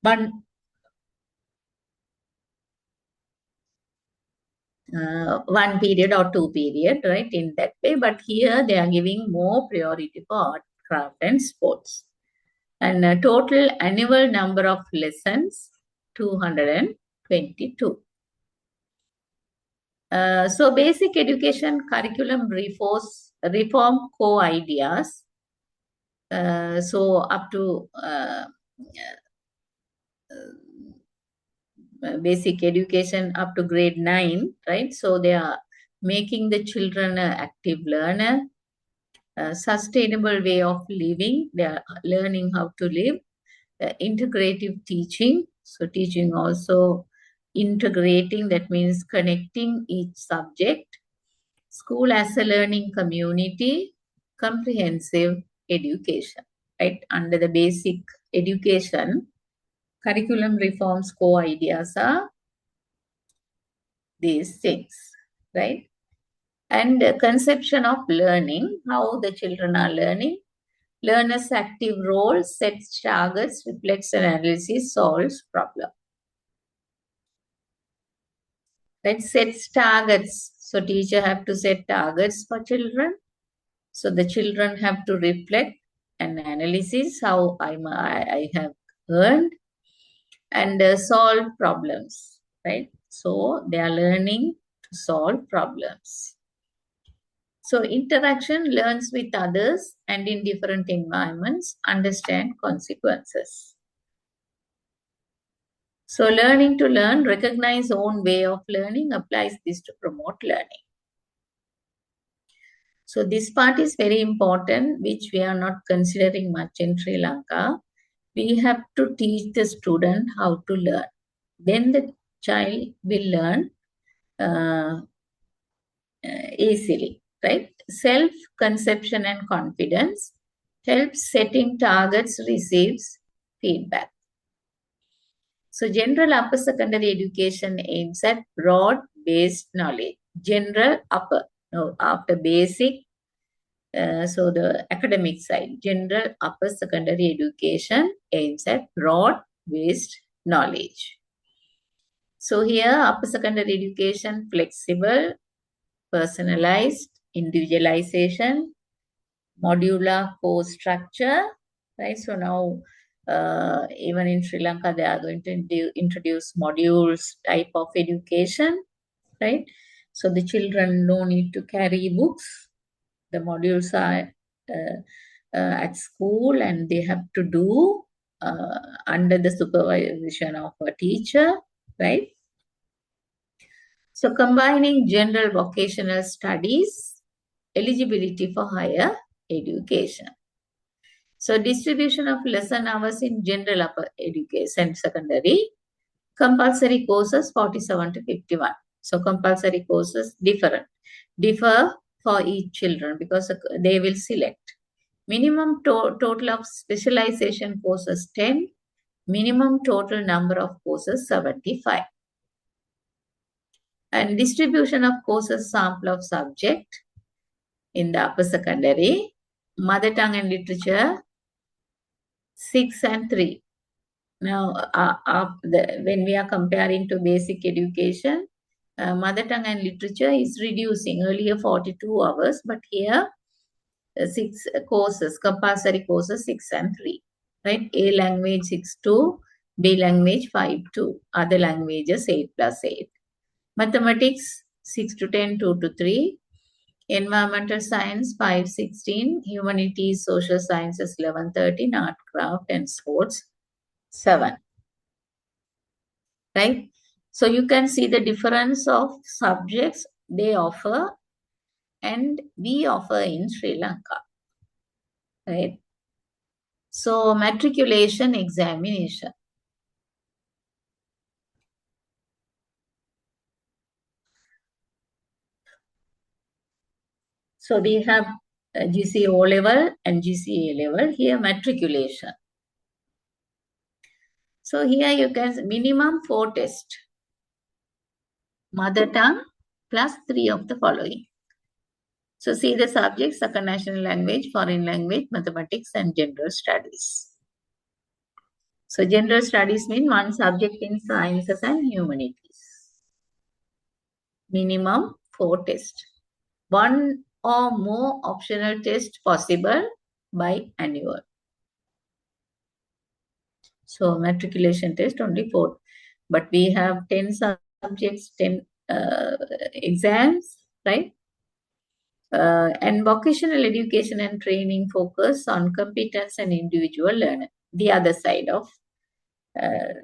one period or 2 period, right? In that way, but here they are giving more priority for art, craft, and sports. And total annual number of lessons 222. So basic education curriculum reform core ideas. So up to basic education up to grade 9, right? So they are making the children an active learner, a sustainable way of living. They are learning how to live, integrative teaching. So teaching also integrating, that means connecting each subject. School as a learning community, comprehensive education, right? Under the basic education, curriculum reforms core ideas are these things, right? And conception of learning, how the children are learning. Learner's active role sets targets, reflects and analysis, solves problem. Right? Sets targets. So teacher have to set targets for children. So the children have to reflect and analysis how I have learned and solve problems. Right? So they are learning to solve problems. So interaction learns with others and in different environments, understand consequences. So learning to learn, recognize own way of learning, applies this to promote learning. So this part is very important, which we are not considering much in Sri Lanka. We have to teach the student how to learn. Then the child will learn easily, right? Self-conception and confidence helps setting targets, receives feedback. So general upper secondary education aims at broad-based knowledge. General upper, no, after basic, so the academic side, general upper secondary education aims at broad-based knowledge. So here upper secondary education, flexible, personalized, individualization, modular course structure, right? So now, even in Sri Lanka, they are going to introduce modules type of education, right? So the children no need to carry books. The modules are at school and they have to do under the supervision of a teacher, right? So combining general vocational studies, eligibility for higher education. So distribution of lesson hours in general upper education secondary, compulsory courses 47 to 51. So compulsory courses differ for each children because they will select. Minimum total of specialization courses 10, minimum total number of courses 75. And distribution of courses sample of subject in the upper secondary, mother tongue and literature 6 and 3. Now, when we are comparing to basic education, mother tongue and literature is reducing. Earlier 42 hours, but here 6 courses, compulsory courses 6 and 3. Right? A language 6-2, B language 5-2, other languages 8+8. Mathematics 6 to 10, 2 to 3. Environmental science 5-16, humanities, social sciences 11-13, art, craft and sports 7. Right? So you can see the difference of subjects they offer and we offer in Sri Lanka. Right? So matriculation examination. So we have GCE O level and GCE level. Here matriculation. So here you can minimum 4 tests. Mother tongue plus 3 of the following. So see the subjects: second national language, foreign language, mathematics and general studies. So general studies mean one subject in sciences and humanities. Minimum 4 tests. One or more optional tests possible by annual. So matriculation test only 4. But we have 10 subjects, 10 exams, right? And vocational education and training focus on competence and individual learner. The other side of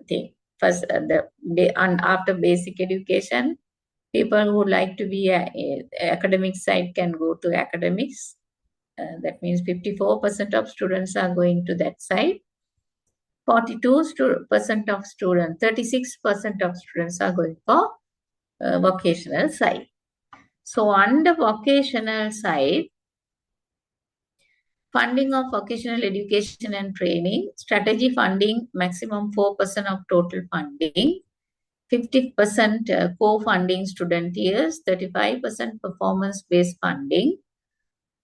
thing. First, after basic education, people who like to be academic side can go to academics. That means 54% of students are going to that side. 42% of students, 36% of students are going for vocational side. So under vocational side, funding of vocational education and training, strategy funding, maximum 4% of total funding, 50% co-funding student years, 35% performance-based funding,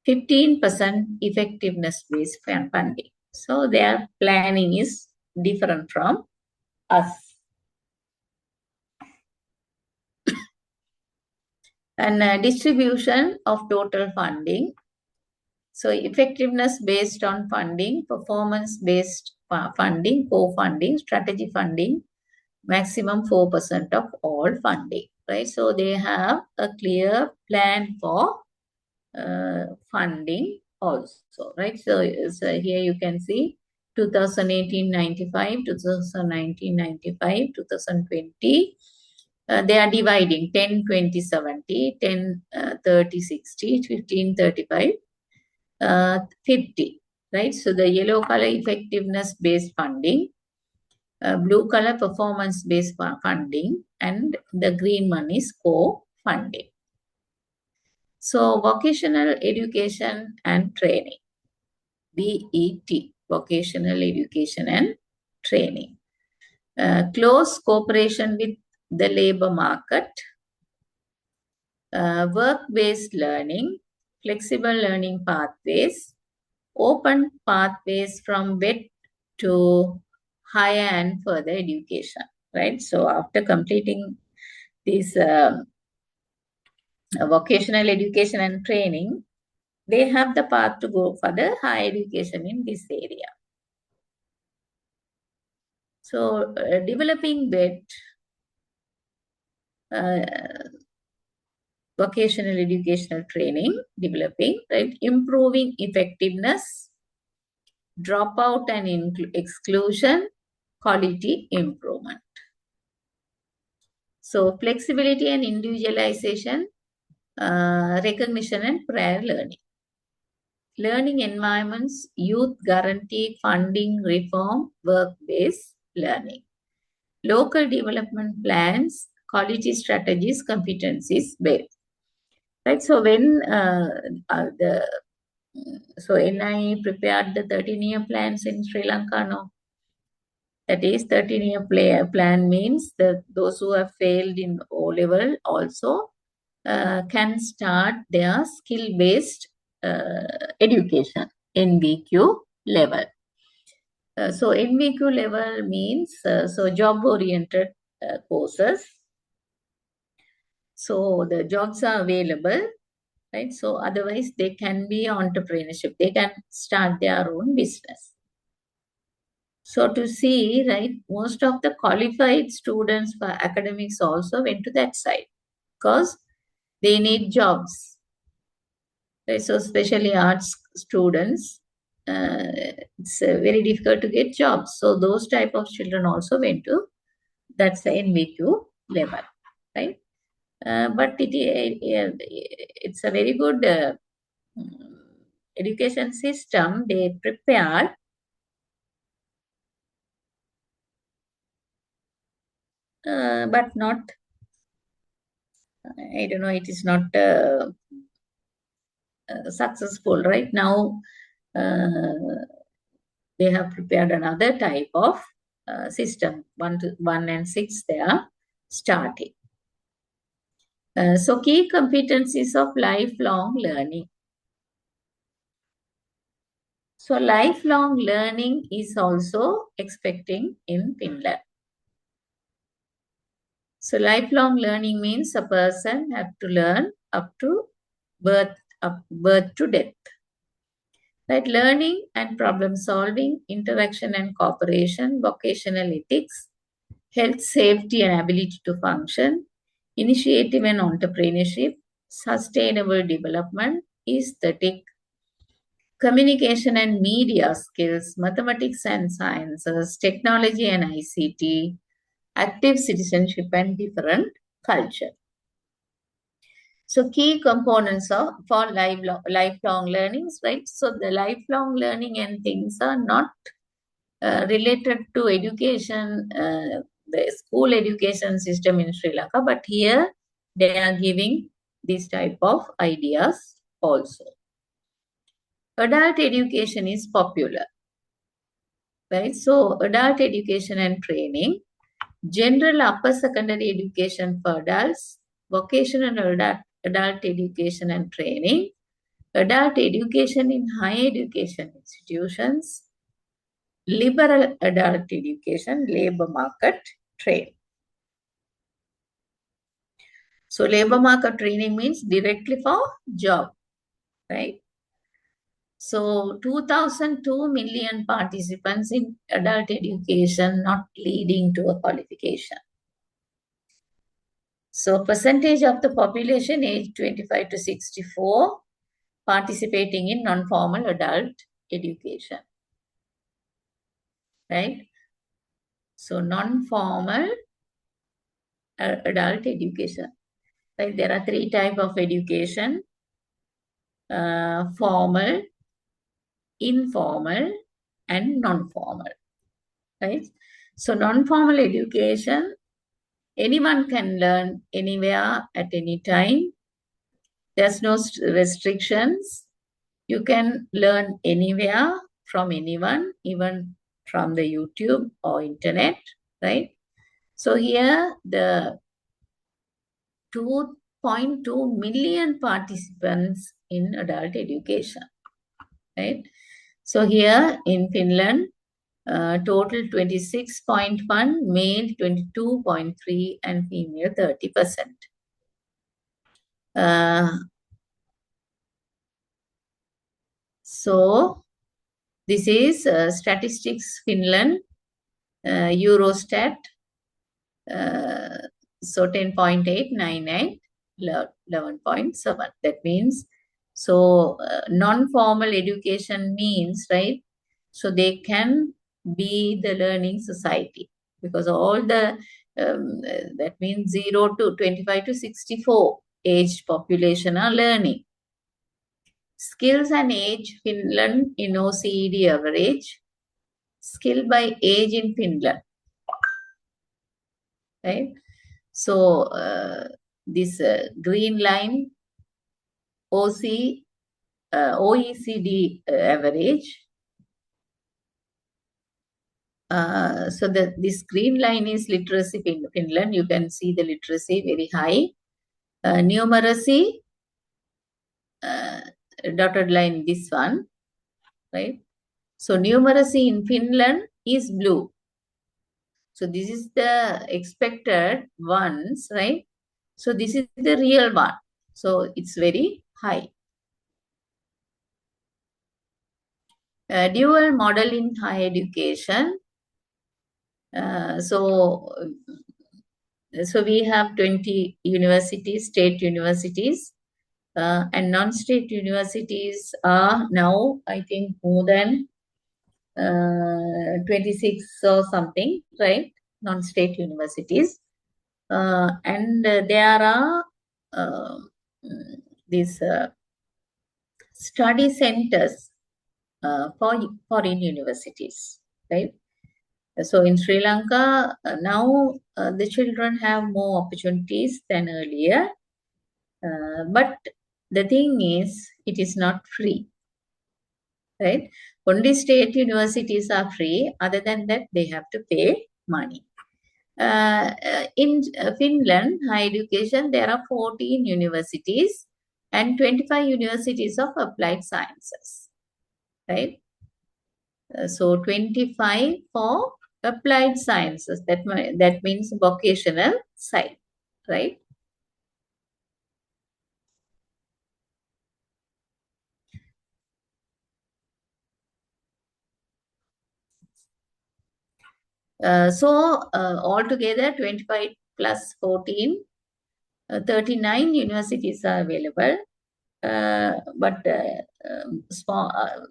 15% effectiveness-based funding. So their planning is different from us. And distribution of total funding. So effectiveness based on funding, performance-based funding, co-funding, strategy funding, maximum 4% of all funding, right? So they have a clear plan for funding also, right? So here you can see 2018 95, 2019 95, 2020. They are dividing 10 20 70, 10 30 60, 15 35, 50, right? So the yellow color effectiveness based funding, blue color performance based funding, and the green one is co-funding. So vocational education and training, VET, vocational education and training. Close cooperation with the labor market, work-based learning, flexible learning pathways, open pathways from wet to higher and further education, right? So after completing this vocational education and training, they have the path to go for the higher education in this area. So developing wet vocational educational training, developing, right? Improving effectiveness, dropout and exclusion, quality improvement. So flexibility and individualization, recognition and prior learning. Learning environments, youth guarantee funding reform, work-based learning. Local development plans, quality strategies, competencies based. Right. So when so NI prepared the 13-year plans in Sri Lanka, no. That is 13-year plan means that those who have failed in O-level also can start their skill-based education, NVQ level. So NVQ level means so job-oriented courses. So the jobs are available, right? So otherwise they can be entrepreneurship. They can start their own business. So to see, right, most of the qualified students for academics also went to that side because they need jobs. Right? So especially arts students, it's very difficult to get jobs. So those type of children also went to that's the NVQ level, right? But it's a very good education system. They prepare but not, I don't know, it is not successful right now. They have prepared another type of system. 1 and 6 they are starting. So key competencies of lifelong learning. So lifelong learning is also expecting in Finland. So lifelong learning means a person have to learn up to birth to death. Right? Learning and problem solving, interaction and cooperation, vocational ethics, health, safety and ability to function, initiative and entrepreneurship, sustainable development, aesthetic, communication and media skills, mathematics and sciences, technology and ICT, active citizenship and different culture. So key components are for lifelong learnings, right? So the lifelong learning and things are not related to education, the school education system in Sri Lanka, but here they are giving this type of ideas also. Adult education is popular, right? So adult education and training, general upper secondary education for adults, vocational adult education and training, adult education in higher education institutions, liberal adult education, labor market training. So labor market training means directly for job, right? So 2,002 million participants in adult education not leading to a qualification. So percentage of the population aged 25 to 64 participating in non-formal adult education, right? So non-formal adult education, right? There are 3 types of education, formal, informal, and non-formal, right? So non-formal education, anyone can learn anywhere at any time. There's no restrictions. You can learn anywhere from anyone, even from the YouTube or internet, right? So here the 2.2 million participants in adult education, right? So here in Finland, total 26.1, male 22.3, and female 30%. So this is Statistics Finland, Eurostat. So 10.8, 11.7. That means, so non-formal education means, right? So they can be the learning society, because all the, that means 0 to 25 to 64 age population are learning. Skills and age, Finland in OECD average. Skill by age in Finland, right? So this green line, OECD average. So this green line is literacy in Finland. You can see the literacy very high. Numeracy, dotted line, this one, right? So numeracy in Finland is blue. So this is the expected ones, right? So this is the real one. So it's very high. Dual model in higher education. So we have 20 universities, state universities, and non-state universities are now, I think, more than 26 or something, right? Non-state universities. And there are these study centers for foreign universities, right? So in Sri Lanka, now the children have more opportunities than earlier. But the thing is, it is not free, right? Only state universities are free. Other than that, they have to pay money. In Finland, higher education, there are 14 universities and 25 universities of applied sciences, right? So 25 for applied sciences. That means vocational side, right? Altogether 25 plus 14, 39 universities are available. But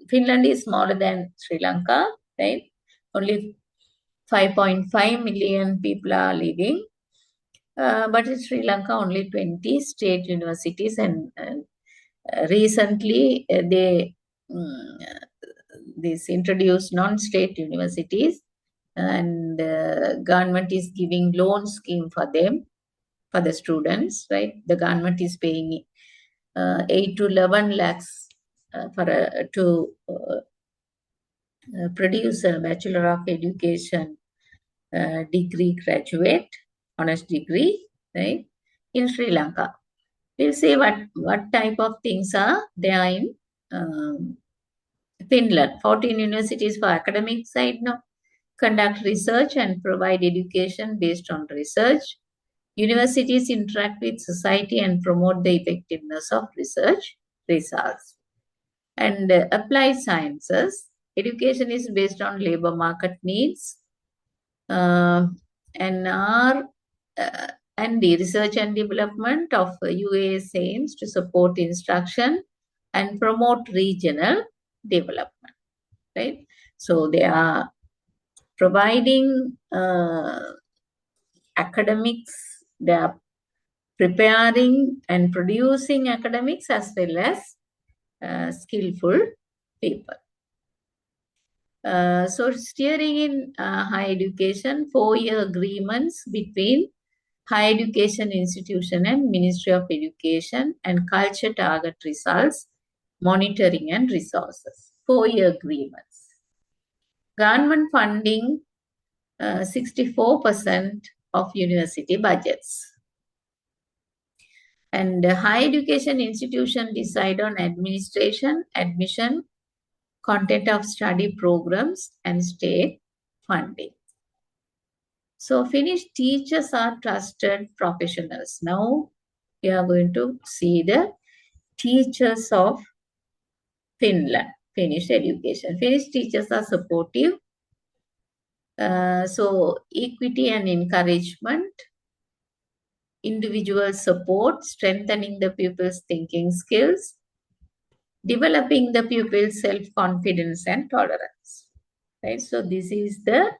Finland is smaller than Sri Lanka, right? Only 5.5 million people are living. But in Sri Lanka, only 20 state universities, and recently they this introduced non-state universities, and government is giving loan scheme for them, for the students, right? The government is paying 8 to 11 lakhs to produce a Bachelor of Education degree graduate, honors degree, right? In Sri Lanka. We'll see what type of things are there in Finland. 14 universities for academic side now. Conduct research and provide education based on research. Universities interact with society and promote the effectiveness of research results. And applied sciences, education is based on labor market needs, and the research and development of UAS aims to support instruction and promote regional development, right? So they are providing academics, they are preparing and producing academics as well as skillful people. So steering in higher education, 4-year agreements between Higher education institution and Ministry of Education and Culture target results, monitoring and resources. 4-year agreements. Government funding 64% of university budgets. And higher education institution decide on administration, admission, content of study programs, and state funding. So Finnish teachers are trusted professionals. Now we are going to see the teachers of Finland, Finnish education. Finnish teachers are supportive. So equity and encouragement, individual support, strengthening the pupils' thinking skills, developing the pupils' self-confidence and tolerance. Right? So this is the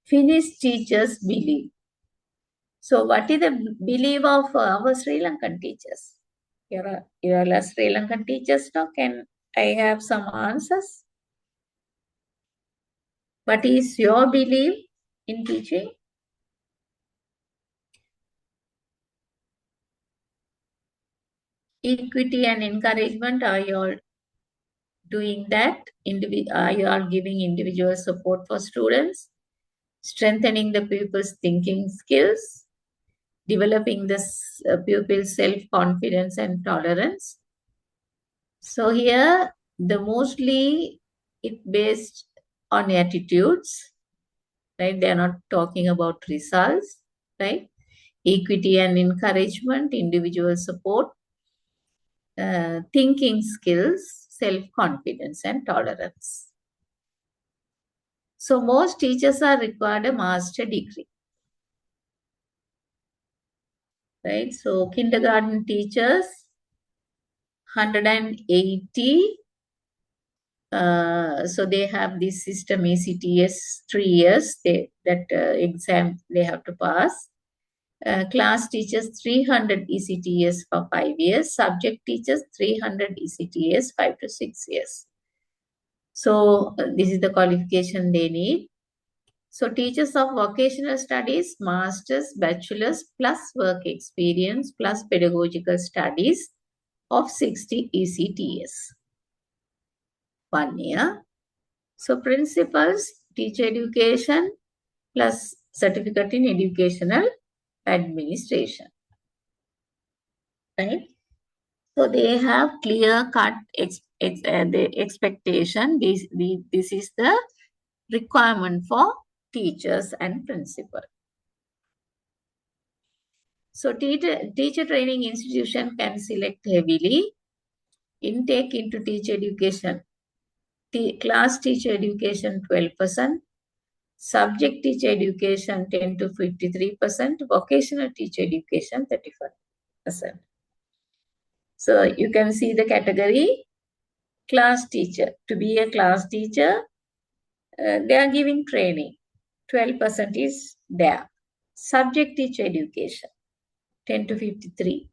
Finnish teachers' belief. So what is the belief of our Sri Lankan teachers? Here are Sri Lankan teachers now. Can I have some answers? What is your belief in teaching? Equity and encouragement, are you all doing that? Are you all giving individual support for students? Strengthening the pupils' thinking skills? Developing the pupils' self-confidence and tolerance? So here, the mostly it based on attitudes, right? They are not talking about results, right? Equity and encouragement, individual support, thinking skills, self-confidence and tolerance. So most teachers are required a master degree, right? So kindergarten teachers, 180. So they have this system ACTS 3 years. That exam they have to pass. Class teachers 300 ECTS for 5 years. Subject teachers 300 ECTS 5 to 6 years. So this is the qualification they need. So teachers of vocational studies, masters, bachelors, plus work experience, plus pedagogical studies of 60 ECTS. 1 year. So principals, teacher education, plus certificate in educational administration. Right? So they have clear-cut the expectation. This is the requirement for teachers and principal. So teacher training institution can select heavily. Intake into teacher education. Class teacher education 12%. Subject teacher education 10 to 53%. Vocational teacher education 35%. So you can see the category. Class teacher. To be a class teacher, they are giving training. 12% is there. Subject teacher education, 10 to 53.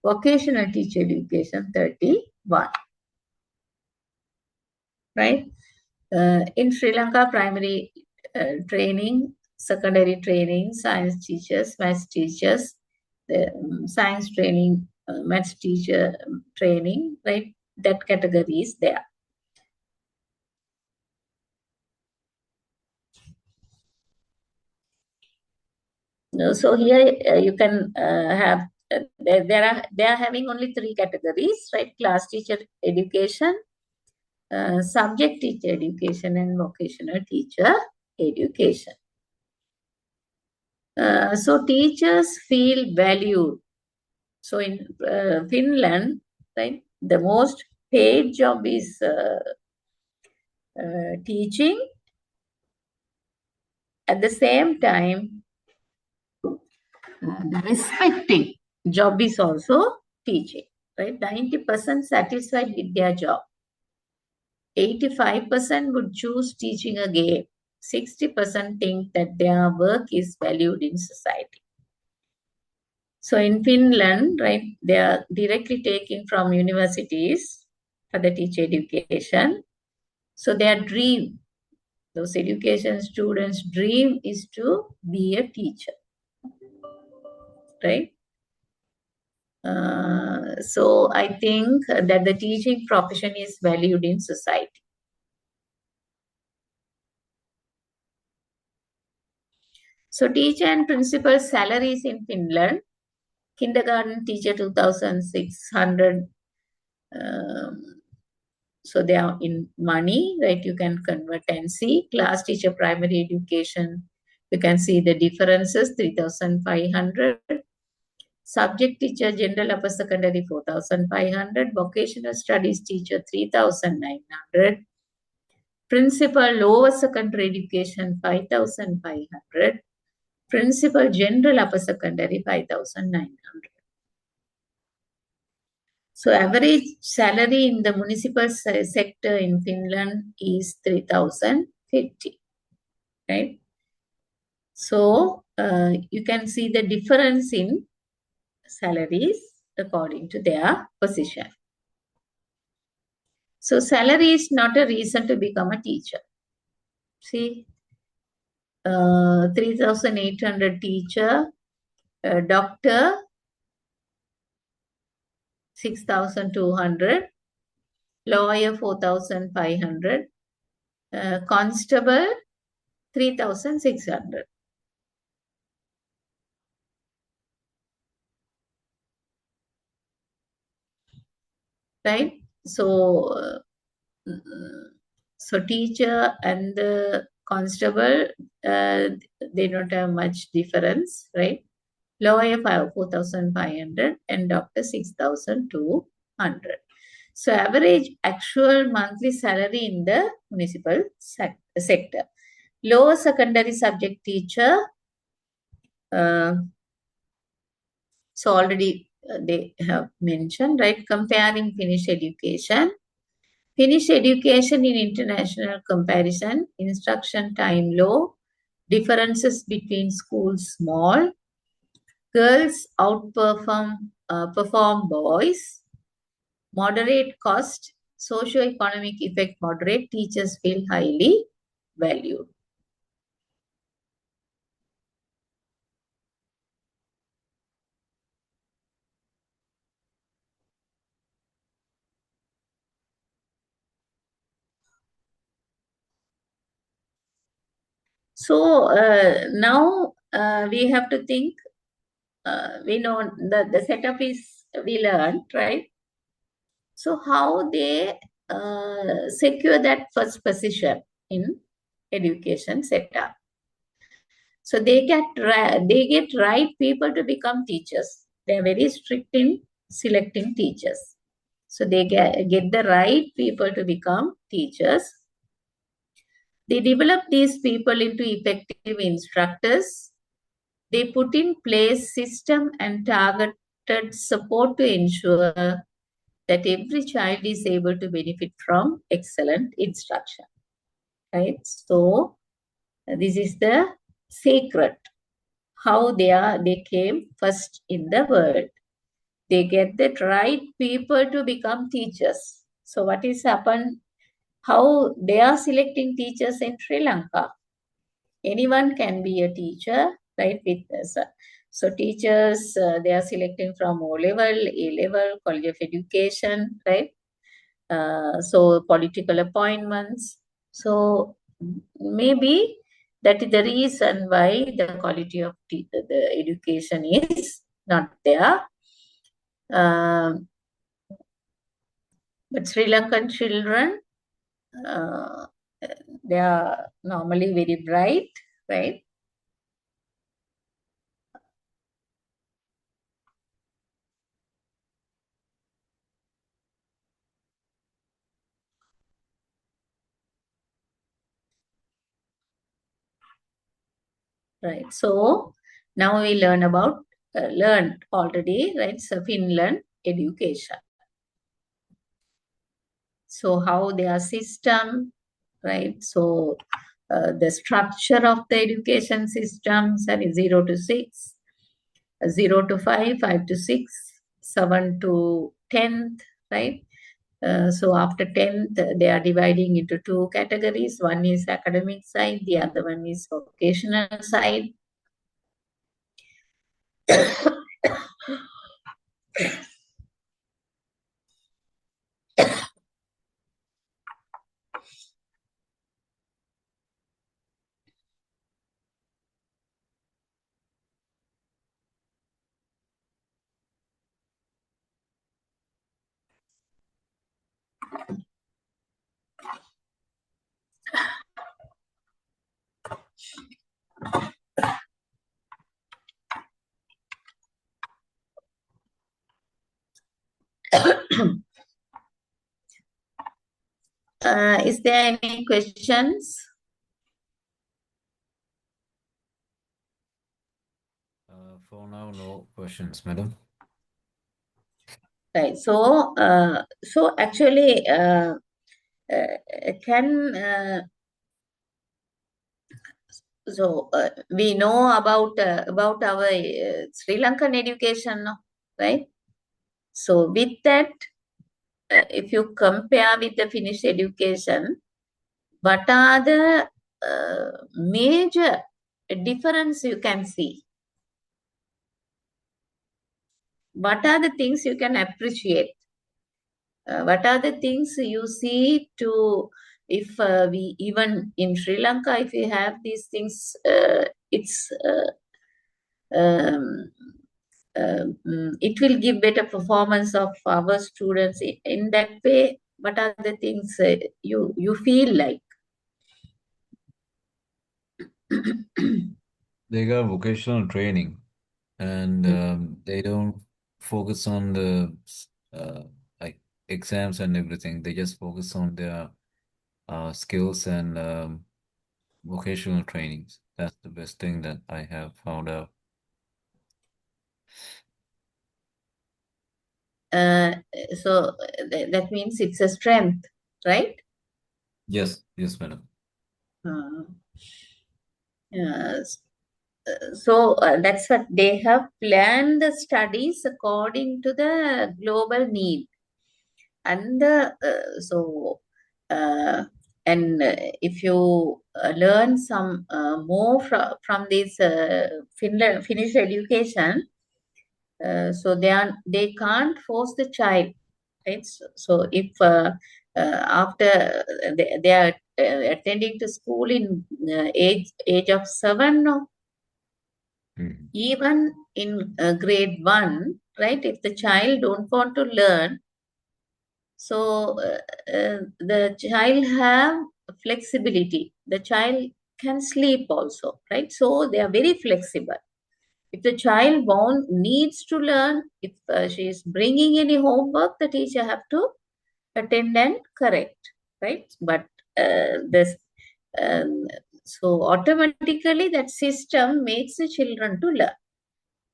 Vocational teacher education, 31. Right? In Sri Lanka, primary training, secondary training, science teachers, maths teachers, the science training, maths teacher training, right? That category is there. So here you can have they are having only 3 categories, right? Class teacher education, subject teacher education, and vocational teacher education. So teachers feel valued. So in Finland, right, the most paid job is teaching. At the same time, the respecting job is also teaching, right? 90% satisfied with their job. 85% would choose teaching again. 60% think that their work is valued in society. So in Finland, right, they are directly taken from universities for the teacher education. So their dream, those education students' dream is to be a teacher. right? So I think that the teaching profession is valued in society. So teacher and principal salaries in Finland, kindergarten teacher 2,600. So they are in money, right? You can convert and see. Class teacher primary education, you can see the differences, 3,500. Subject teacher general upper secondary 4,500. Vocational studies teacher 3,900. Principal lower secondary education 5,500. Principal general upper secondary 5,900. So average salary in the municipal sector in Finland is 3,050, right? So you can see the difference in salaries according to their position. So salary is not a reason to become a teacher. See, 3,800 teacher, doctor 6,200, lawyer 4,500, constable 3,600. Right? So, teacher and the constable, they don't have much difference, right? Lawyer 4,500 and doctor 6,200. So average actual monthly salary in the municipal sector. Lower secondary subject teacher, so already they have mentioned, right? Comparing Finnish education. Finnish education in international comparison, instruction time low, differences between schools small, girls perform boys, moderate cost, socio-economic effect moderate, teachers feel highly valued. So now we have to think, we know the setup is we learned, right? So how they secure that first position in education setup? So they get right people to become teachers. They are very strict in selecting teachers. So they get the right people to become teachers. They develop these people into effective instructors. They put in place system and targeted support to ensure that every child is able to benefit from excellent instruction. Right? So this is the secret. How they came first in the world. They get the right people to become teachers. So what is happened? How they are selecting teachers in Sri Lanka? Anyone can be a teacher, right? With so teachers, they are selecting from O level, A level, College of Education, right? So political appointments. So maybe that is the reason why the quality of the education is not there. But Sri Lankan children, uh, they are normally very bright, right? Right. So now we learned already, right? So Finland education. So how their system, right? So the structure of the education system, sorry, 0 to 6, 0 to 5, 5 to 6, 7 to 10th, right? So after 10th, they are dividing into two categories. One is academic side, the other one is vocational side. Is there any questions? For now, no questions, madam. Right. So, actually, can we know about our Sri Lankan education, no? Right? So, with that, if you compare with the Finnish education, what are the major difference you can see? What are the things you can appreciate? What are the things you see to, if we, even in Sri Lanka, if we have these things, um, it will give better performance of our students in that way. What are the things you feel like? They got vocational training, and they don't focus on the uh, like exams and everything. They just focus on their skills and vocational trainings. That's the best thing that I have found out. Uh, that means it's a strength, right? Yes, yes, madam. Uh, uh, that's what they have planned the studies according to the global need. And uh, and if you learn some more from this Finnish education, they can't force the child, right? So if after they are attending to school in age of 7, no, Mhm. even in grade 1, right? If the child don't want to learn, so the child have flexibility. The child can sleep also, right? So they are very flexible. If the child needs to learn, if she is bringing any homework, the teacher have to attend and correct, right? But this um, so automatically that system makes the children to learn.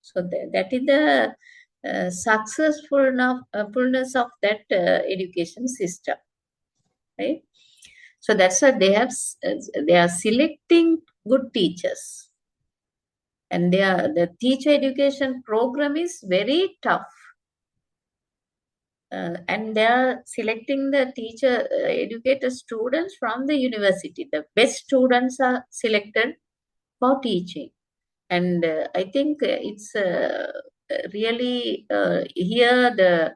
So that is the fullness of that education system, right? So that's why they are selecting good teachers, and the teacher education program is very tough. And they are selecting the teacher educator students from the university. The best students are selected for teaching, and I think it's really here the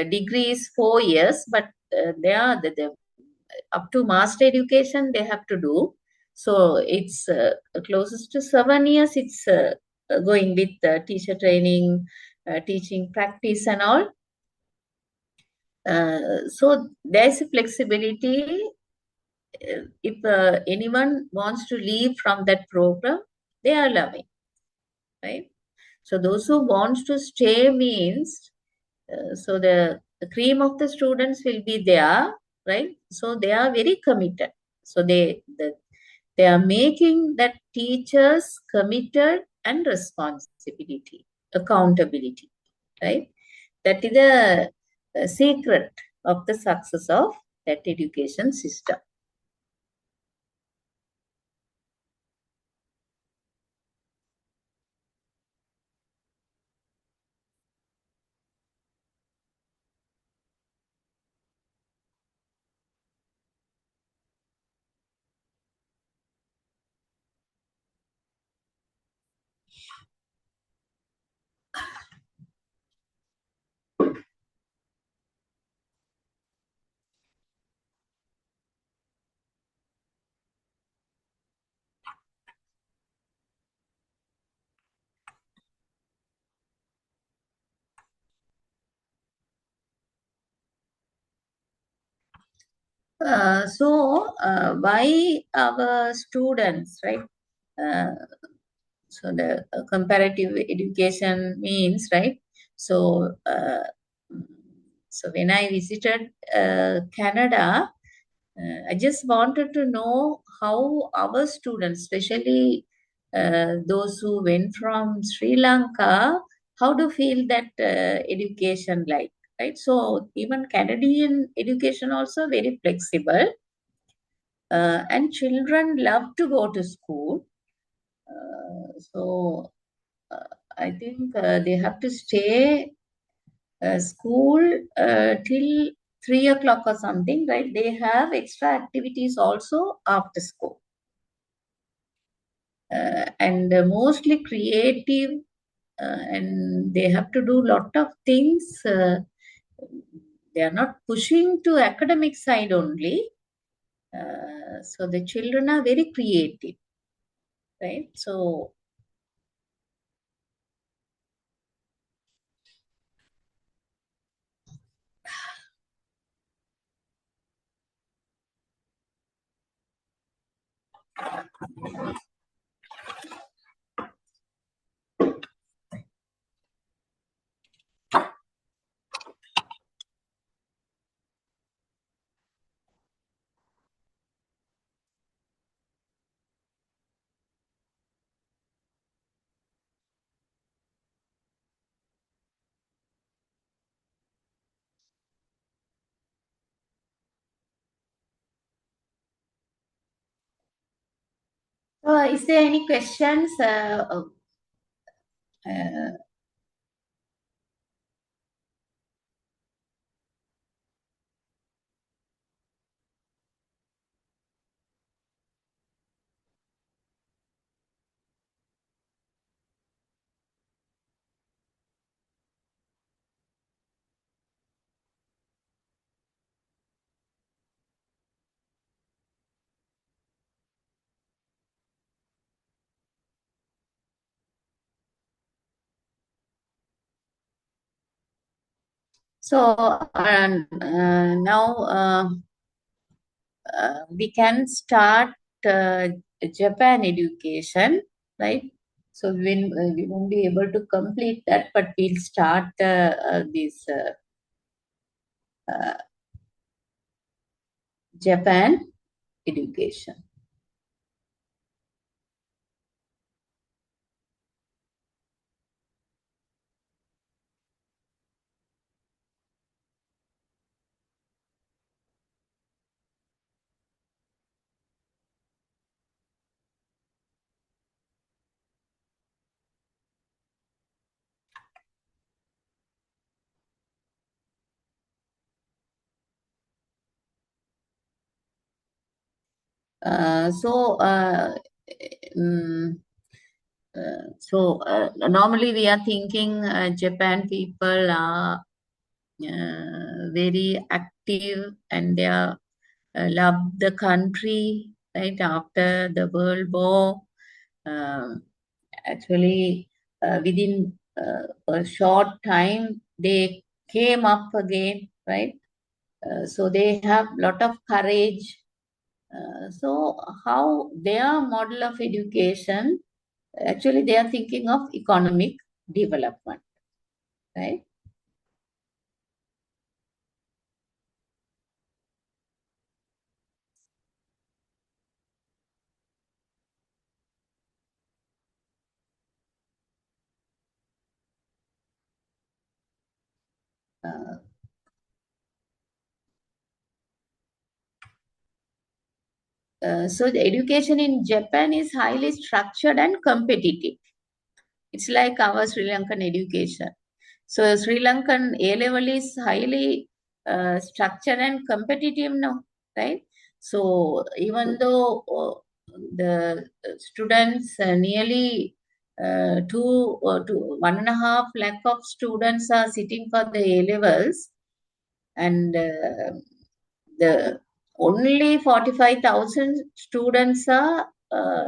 degree is 4 years, but they are the up to master education they have to do. So it's closest to 7 years. It's going with teacher training, teaching practice, and all. So there's a flexibility. If anyone wants to leave from that program, they are loving, right? So those who wants to stay means, so the cream of the students will be there, right? So they are very committed. So they are making that teachers committed and responsibility, accountability, right? That is the secret of the success of that education system. Why our students, right? Uh, so the comparative education means, right? So, so when I visited Canada, I just wanted to know how our students, especially those who went from Sri Lanka, how to feel that education like, right? So even Canadian education also very flexible, and children love to go to school. So I think they have to stay school till 3 o'clock or something, right? They have extra activities also after school. And mostly creative, and they have to do lot of things. They are not pushing to academic side only. So the children are very creative, right? Is there any questions? Uh, Now we can start Japan education, right? So when we won't be able to complete that, but we'll start this uh, Japan education. Uh, so uh, mm, Normally we are thinking Japan people are very active, and they are love the country, right? After the World War, um, actually within a short time they came up again, right? So they have lot of courage. So how their model of education, actually they are thinking of economic development, right? Uh, so the education in Japan is highly structured and competitive. It's like our Sri Lankan education. So Sri Lankan A level is highly structured and competitive now, right? So even though the students nearly 1.5 lakh of students are sitting for the A levels, and the only 45,000 students are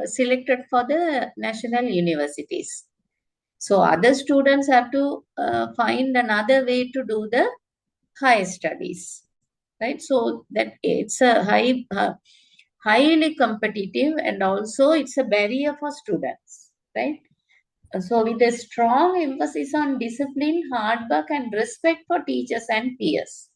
selected for the national universities. So other students have to find another way to do the higher studies, right? So that it's a highly competitive, and also it's a barrier for students, right? So with a strong emphasis on discipline, hard work, and respect for teachers and peers.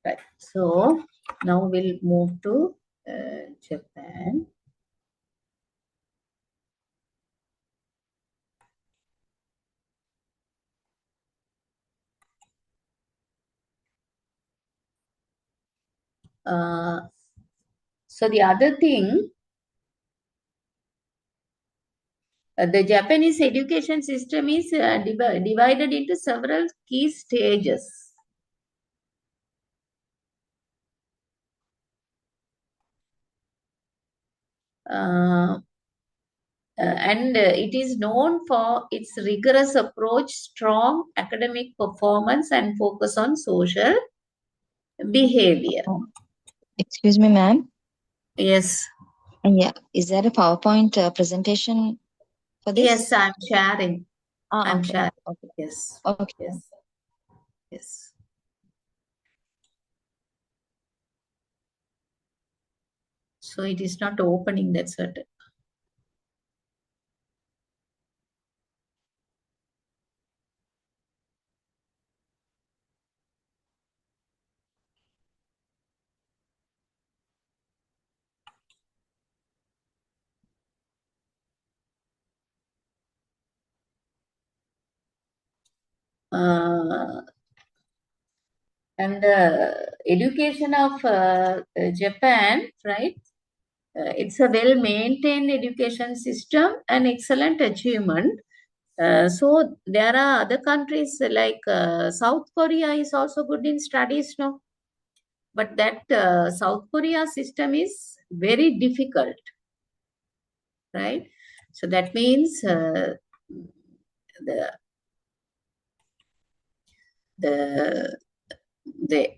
Right. So now we'll move to Japan. So the other thing, the Japanese education system is divided into several key stages. And it is known for its rigorous approach, strong academic performance, and focus on social behavior. Excuse me, ma'am. Yes. Yeah. Is there a PowerPoint presentation for this? Yes, I'm sharing. I'm Okay. sharing. Okay. Yes. Okay. Yes. Yes. So it is not opening, that's certain. And the education of Japan, right? It's a well-maintained education system and excellent achievement. So there are other countries like South Korea is also good in studies, no? But that South Korea system is very difficult, right? So that means the the the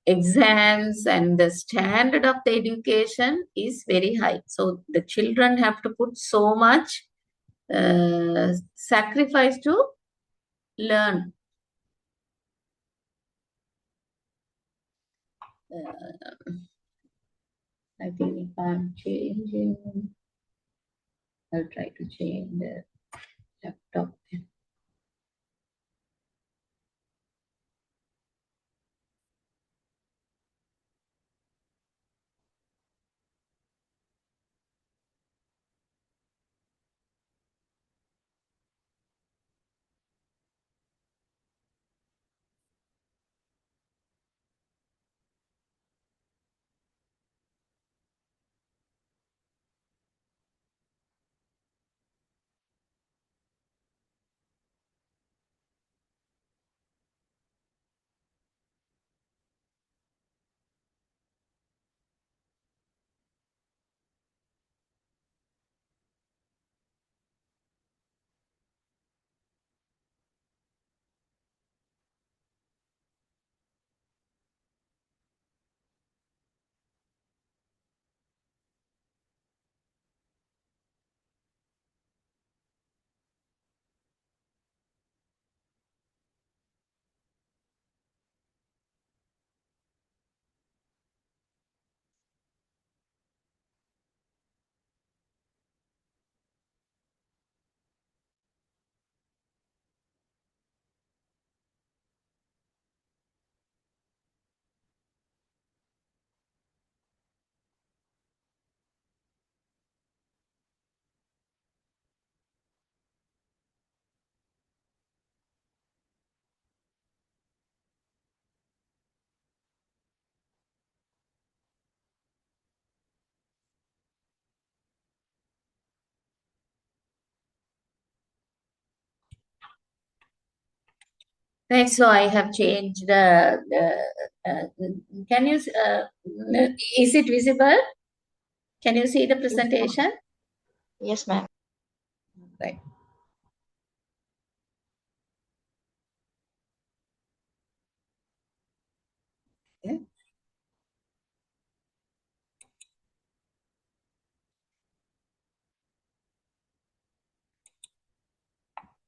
exams and the standard of the education is very high. So the children have to put so much sacrifice to learn. I think if I'm changing, I'll try to change the laptop. Right, so I have changed can you, is it visible? Can you see the presentation? Yes, ma'am. Right. Yeah.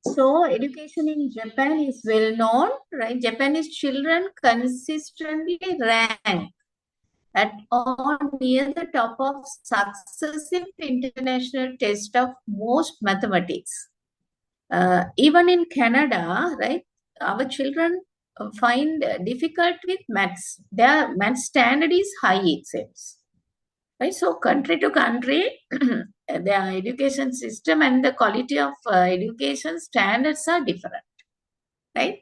So education in Japan is well known, right? Japanese children consistently rank at or near the top of successive international tests of most mathematics. Even in Canada, right? Our children find difficult with maths. Their maths standard is high exams. Right? So country to country, their education system and the quality of education standards are different. Right?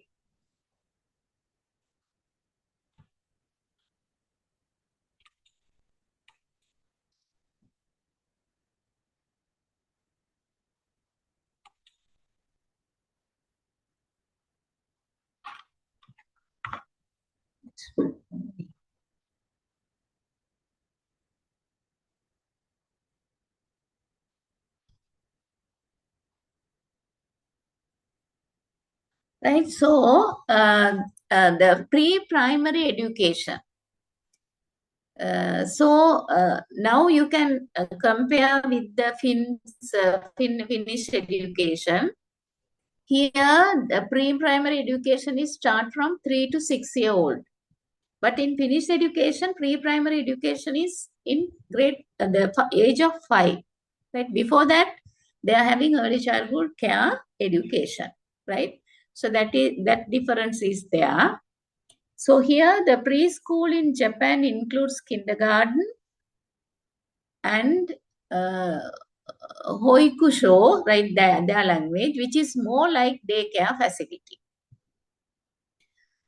Right. So the pre-primary education. Now you can compare with the Finnish education. Here, the pre-primary education is start from 3 to 6 year old. But in Finnish education, pre-primary education is in the age of 5. Right? Before that, they are having early childhood care education. Right? So that difference is there. So here, the preschool in Japan includes kindergarten and hoikusho, right, their language, which is more like daycare facility.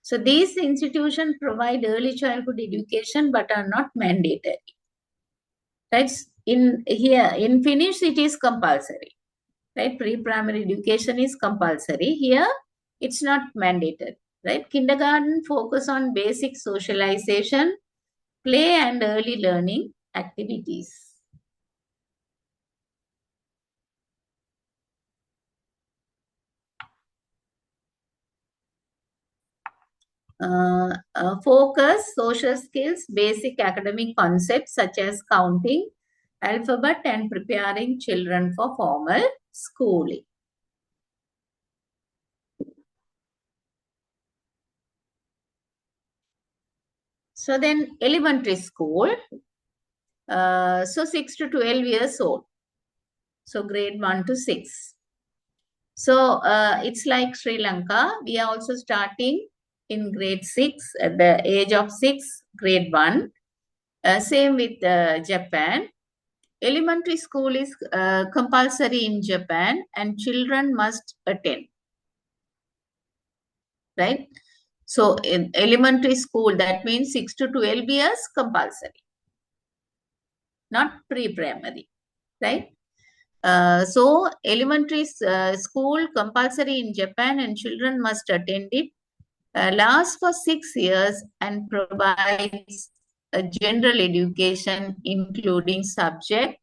So these institutions provide early childhood education but are not mandatory. Right? In Finnish, it is compulsory. Right? Pre-primary education is compulsory. Here, it's not mandatory. Right? Kindergarten focus on basic socialization, play and early learning activities. Focus social skills, basic academic concepts such as counting, alphabet, and preparing children for formal schooling. So then elementary school, so 6 to 12 years old. So grade 1 to 6. So it's like Sri Lanka. We are also starting in grade 6 at the age of 6, grade 1. Same with Japan. Elementary school is compulsory in Japan and children must attend. Right? So in elementary school, that means 6 to 12 years compulsory, not pre-primary. Right? So elementary school compulsory in Japan and children must attend it. Lasts for 6 years and provides a general education including subject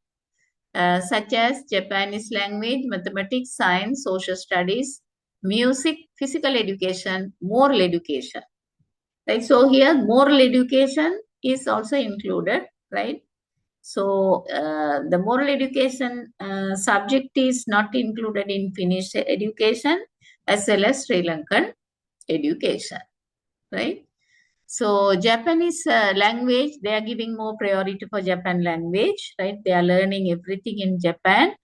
such as Japanese language, mathematics, science, social studies, music, physical education, moral education. Right? So here moral education is also included, right? So the moral education subject is not included in Finnish education as well as Sri Lankan education, right? So Japanese language, they are giving more priority for Japan language, right? They are learning everything in Japan.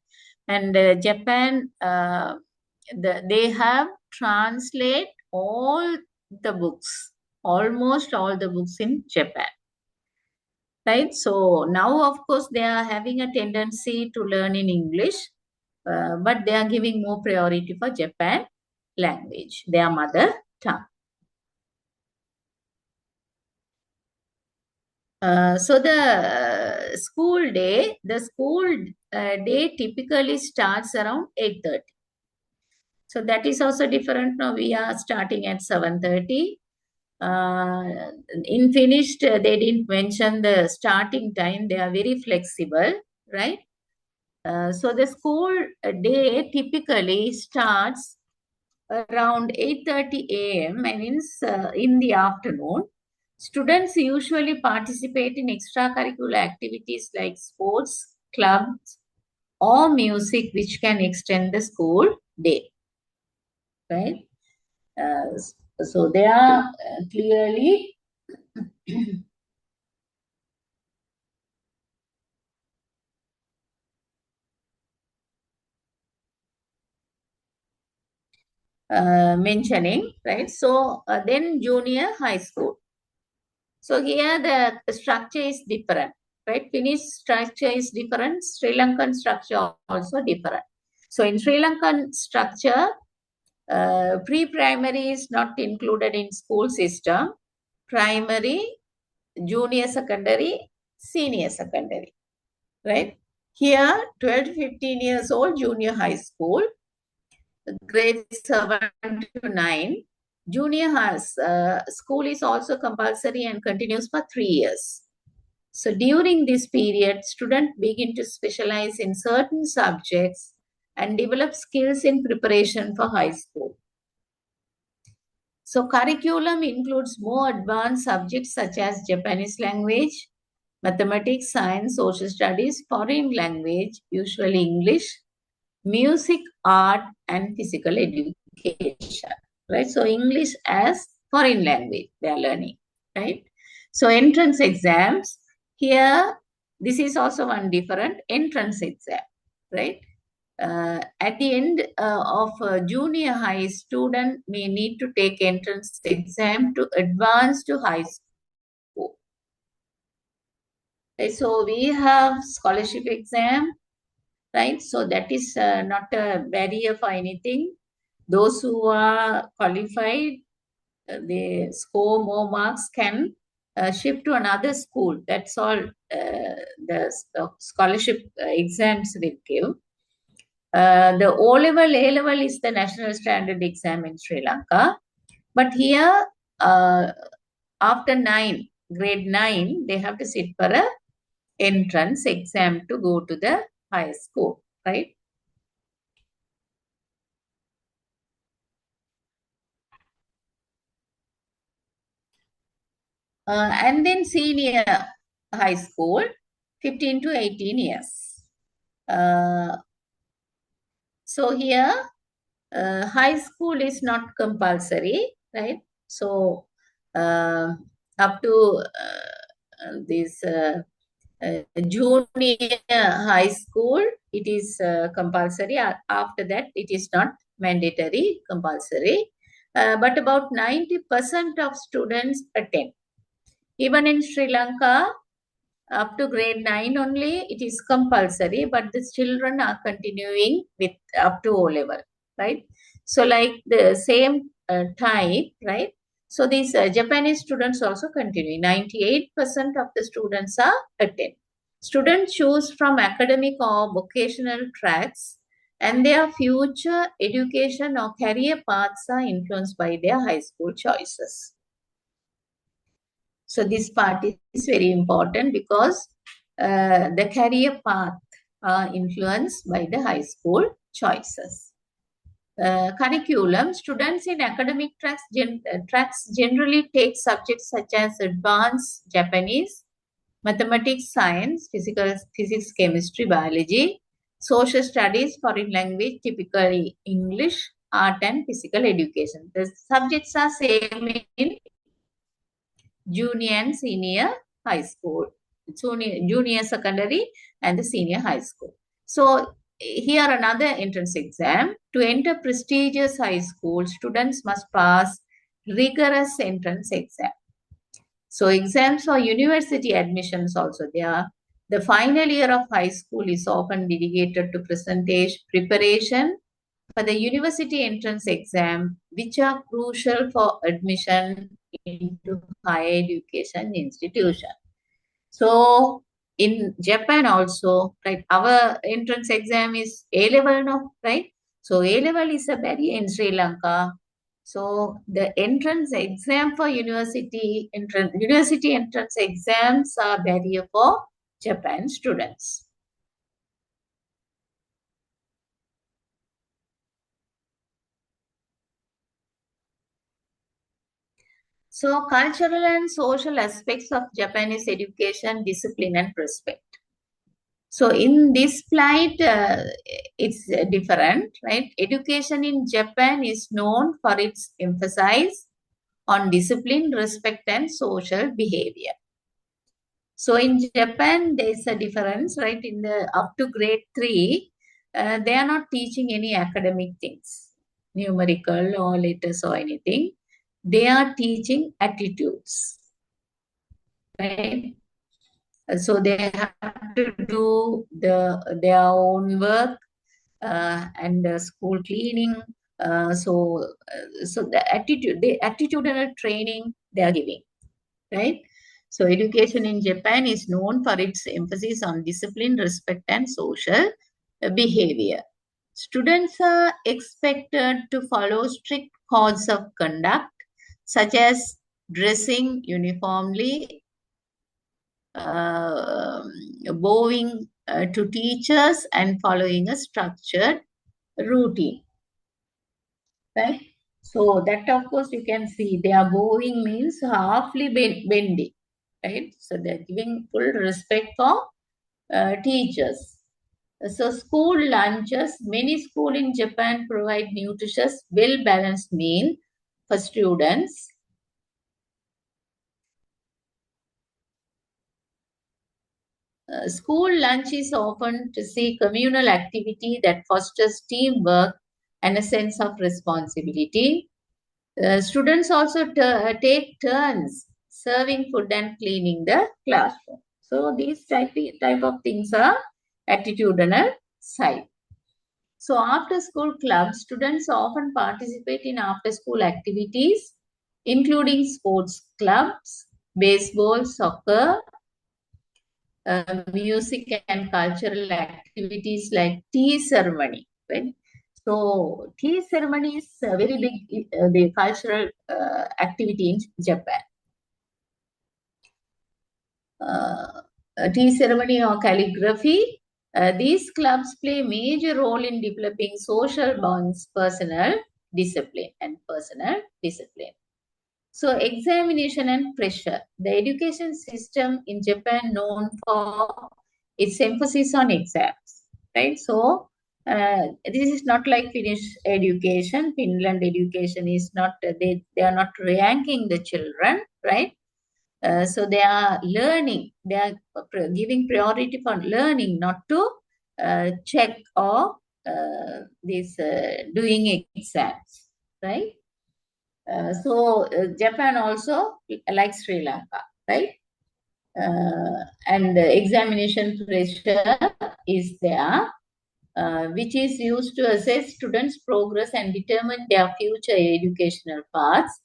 And Japan, they have translate all the books, almost all the books in Japan. Right? So now, of course, they are having a tendency to learn in English, but they are giving more priority for Japan language, their mother tongue. So the school day typically starts around 8:30. So that is also different. Now we are starting at 7:30. In Finnish, they didn't mention the starting time. They are very flexible, right? So the school day typically starts around 8:30 a.m. and in the afternoon. Students usually participate in extracurricular activities like sports, clubs, or music, which can extend the school day. Right? So they are clearly mentioning, right? So then junior high school. So here the structure is different, right? Finnish structure is different. Sri Lankan structure also different. So in Sri Lankan structure, pre-primary is not included in school system. Primary, junior secondary, senior secondary, right? Here, 12 to 15 years old, junior high school, grade 7 to 9. Junior school is also compulsory and continues for 3 years. So during this period, students begin to specialize in certain subjects and develop skills in preparation for high school. So curriculum includes more advanced subjects such as Japanese language, mathematics, science, social studies, foreign language, usually English, music, art, and physical education, right? So English as foreign language they are learning, right? So entrance exams, here, this is also one different entrance exam, right? At the end of junior high, student may need to take entrance exam to advance to high school. Okay, so we have scholarship exam, right? So that is not a barrier for anything. Those who are qualified, they score more marks, can shift to another school. That's all the scholarship exams will give. The O-level, A-level is the national standard exam in Sri Lanka. But here, after grade 9, they have to sit for a entrance exam to go to the high school, right? And then senior high school, 15 to 18 years. So here, high school is not compulsory, right? So up to this junior high school, it is compulsory. After that, it is not mandatory, compulsory. But about 90% of students attend. Even in Sri Lanka, up to grade 9 only, it is compulsory, but the children are continuing with up to O-level, right? So like the same type, right? So these Japanese students also continue. 98% of the students are attend. Students choose from academic or vocational tracks, and their future education or career paths are influenced by their high school choices. So this part is very important because the career path are influenced by the high school choices. Curriculum, students in academic tracks generally take subjects such as advanced Japanese, mathematics, science, physics, chemistry, biology, social studies, foreign language, typically English, art and physical education. The subjects are same in junior and senior high school, junior secondary and the senior high school. So here another entrance exam. To enter prestigious high school, students must pass rigorous entrance exam. So exams for university admissions also there. The final year of high school is often dedicated to preparation for the university entrance exam, which are crucial for admission into higher education institution. So in Japan also, right, our entrance exam is A-level now, right? So A-level is a barrier in Sri Lanka. So the entrance exam for university entrance exams are barrier for Japan students. So cultural and social aspects of Japanese education, discipline and respect. So in this slide, it's different, right? Education in Japan is known for its emphasis on discipline, respect and social behavior. So in Japan, there's a difference, right? In the up to grade 3, they are not teaching any academic things. numerical or letters or anything. They are teaching attitudes, right? So they have to do their own work and school cleaning. So the attitudinal training they are giving, right? So education in Japan is known for its emphasis on discipline, respect, and social behavior. Students are expected to follow strict codes of conduct, such as dressing uniformly, bowing to teachers, and following a structured routine, right? So that, of course, you can see their bowing means halfly bending, right? So they're giving full respect for teachers. So school lunches, many schools in Japan provide nutritious, well-balanced meal for students. School lunch is often to see communal activity that fosters teamwork and a sense of responsibility. Students also take turns serving food and cleaning the classroom. So these type of things are attitudinal side. So after school clubs, students often participate in after school activities, including sports clubs, baseball, soccer, music and cultural activities like tea ceremony, right? So tea ceremony is a very big the cultural activity in Japan. Tea ceremony or calligraphy, these clubs play a major role in developing social bonds, personal discipline. So examination and pressure. The education system in Japan known for its emphasis on exams, right? So this is not like Finnish education. Finland education is not, they are not ranking the children, right? So they are learning, they are giving priority for learning, not to check or doing exams, right? So Japan also, like Sri Lanka, right? And the examination pressure is there, which is used to assess students' progress and determine their future educational paths.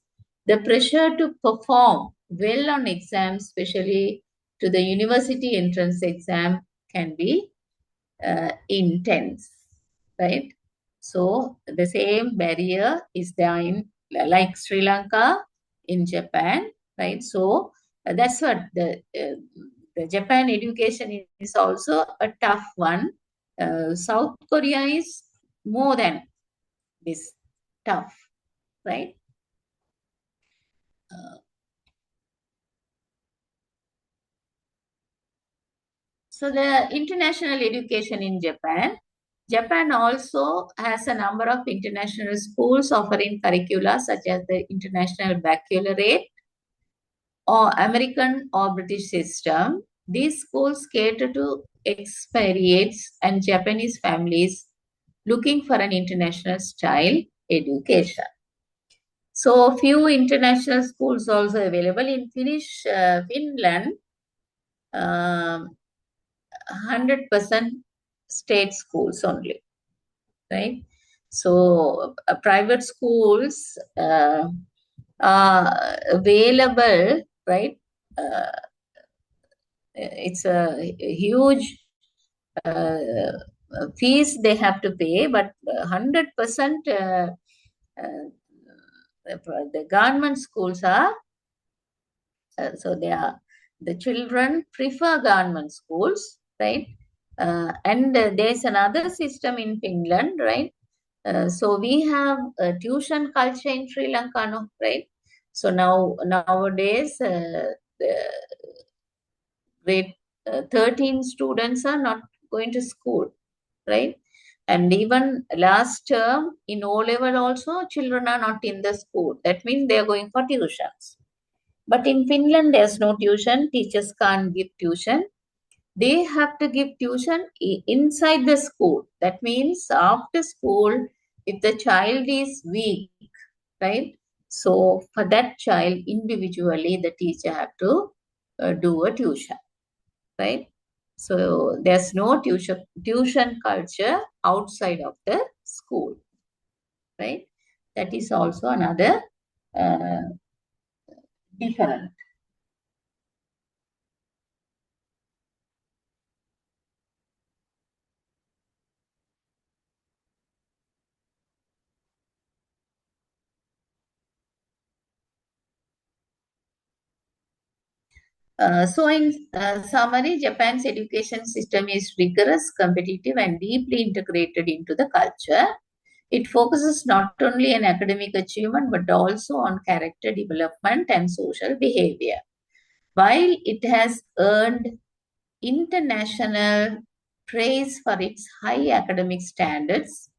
The pressure to perform well on exams, especially to the university entrance exam, can be intense, right? So the same barrier is there in like Sri Lanka, in Japan, right? So that's what the Japan education is also a tough one. South Korea is more than this tough, right? So the international education in Japan. Japan also has a number of international schools offering curricula such as the International Baccalaureate or American or British system. These schools cater to expatriates and Japanese families looking for an international style education. So few international schools also available in Finland. 100% state schools only, right? So private schools are available, right? It's a huge fees they have to pay, but 100% the government schools are, so they are, the children prefer government schools, right? And there's another system in Finland, right? So we have a tuition culture in Sri Lanka, no, right? So nowadays, the grade 13 students are not going to school, right? And even last term in O-level also, children are not in the school. That means they are going for tuitions. But in Finland, there's no tuition. Teachers can't give tuition. They have to give tuition inside the school. That means after school, if the child is weak, right? So for that child individually, the teacher have to do a tuition, right? So there's no tuition culture outside of the school, right? That is also another different. So in summary, Japan's education system is rigorous, competitive, and deeply integrated into the culture. It focuses not only on academic achievement but also on character development and social behavior. While it has earned international praise for its high academic standards,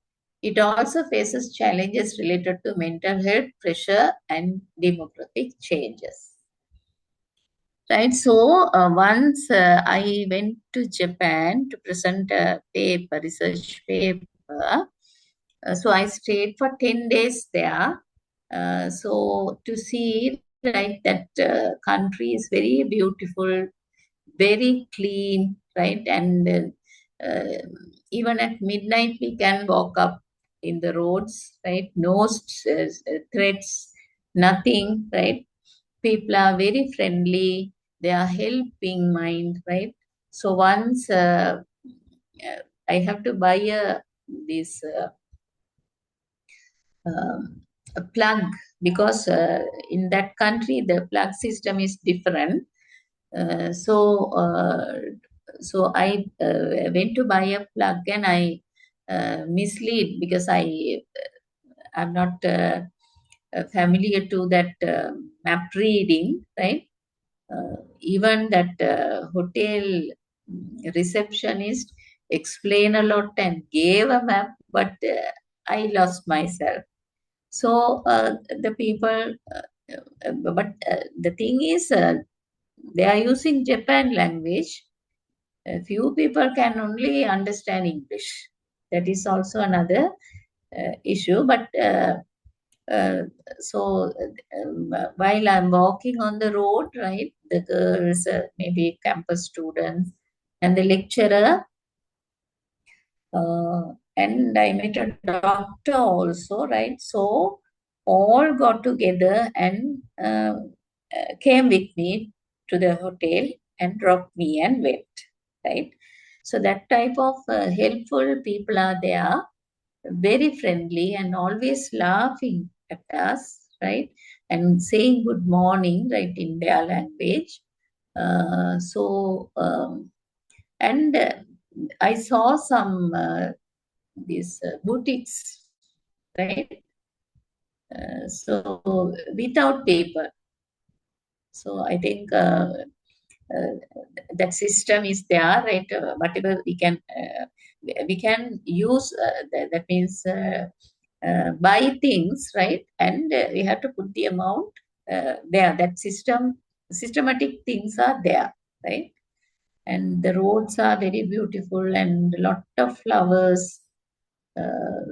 it also faces challenges related to mental health, pressure, and demographic changes. Right. So once I went to Japan to present a paper, research paper. So I stayed for 10 days there. So to see, right, that country is very beautiful, very clean, right? And even at midnight, we can walk up in the roads, right? No threats, nothing, right? People are very friendly, they are helping mind, right? So once I have to buy this a plug, because in that country the plug system is different. So I went to buy a plug, and I mislead because I'm not familiar to that map reading, right? Even that hotel receptionist explained a lot and gave a map, but I lost myself. So the people, but the thing is, they are using Japan language. A few people can only understand English. That is also another issue. But uh, so while I'm walking on the road, right, the girls, maybe campus students, and the lecturer, and I met a doctor also, right? So all got together and came with me to the hotel and dropped me and went, right? So that type of helpful people are there, very friendly and always laughing at us, right? And saying good morning, right, in their language. And I saw some these boutiques, right? So without paper. So I think uh, that system is there, right? Whatever we can use. That means buy things, right? And we have to put the amount there. That systematic things are there, right? And the roads are very beautiful and a lot of flowers.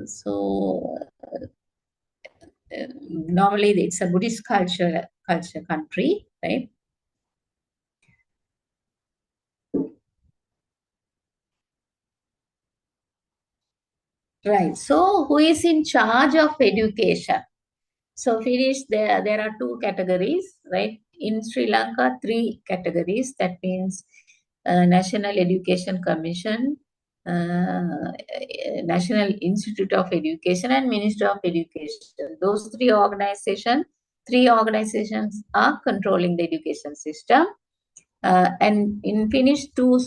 So normally it's a Buddhist culture country, right? Right. So who is in charge of education? So finish there are two categories, right? In Sri Lanka, three categories. That means National Education Commission, National Institute of Education, and Ministry of Education. Those three organizations are controlling the education system. And in Finnish, two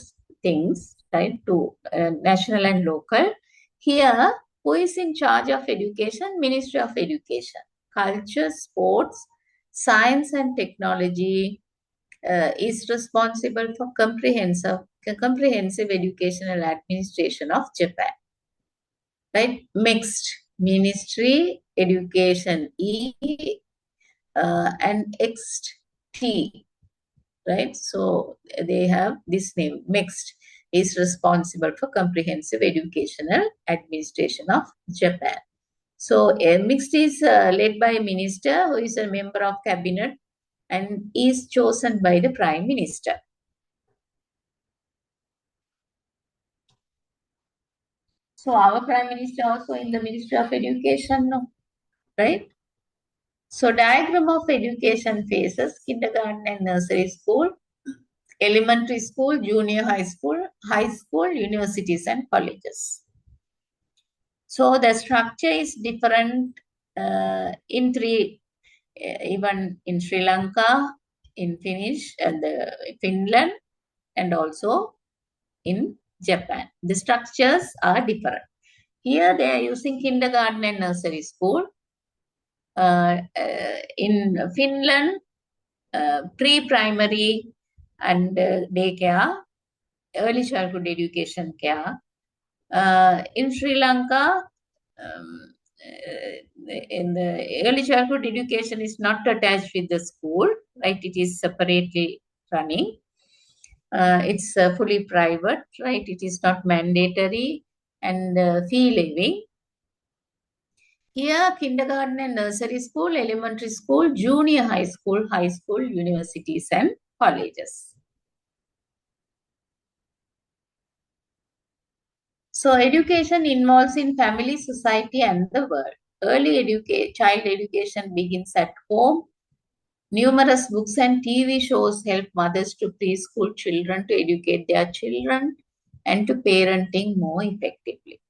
things, right? Two, national and local. Here, who is in charge of education? Ministry of Education. Culture, sports, science and technology is responsible for comprehensive educational administration of Japan. Right? Mixed ministry, education E, and XT, right? So they have this name, mixed, is responsible for comprehensive educational administration of Japan. So a mixed is led by a minister who is a member of cabinet and is chosen by the prime minister. So our prime minister also in the Ministry of Education, no? Right? So diagram of education phases: kindergarten and nursery school, elementary school, junior high school, universities and colleges. So the structure is different in three, even in Sri Lanka, in Finnish, and Finland, and also in Japan. The structures are different. Here they are using kindergarten and nursery school. In Finland, pre-primary and daycare, early childhood education care. In Sri Lanka, in the early childhood education is not attached with the school, right? It is separately running. It's fully private, right? It is not mandatory and fee living. Here, kindergarten and nursery school, elementary school, junior high school, universities and colleges. So education involves in family, society and the world. Early child education begins at home. Numerous books and TV shows help mothers to preschool children to educate their children and to parenting more effectively.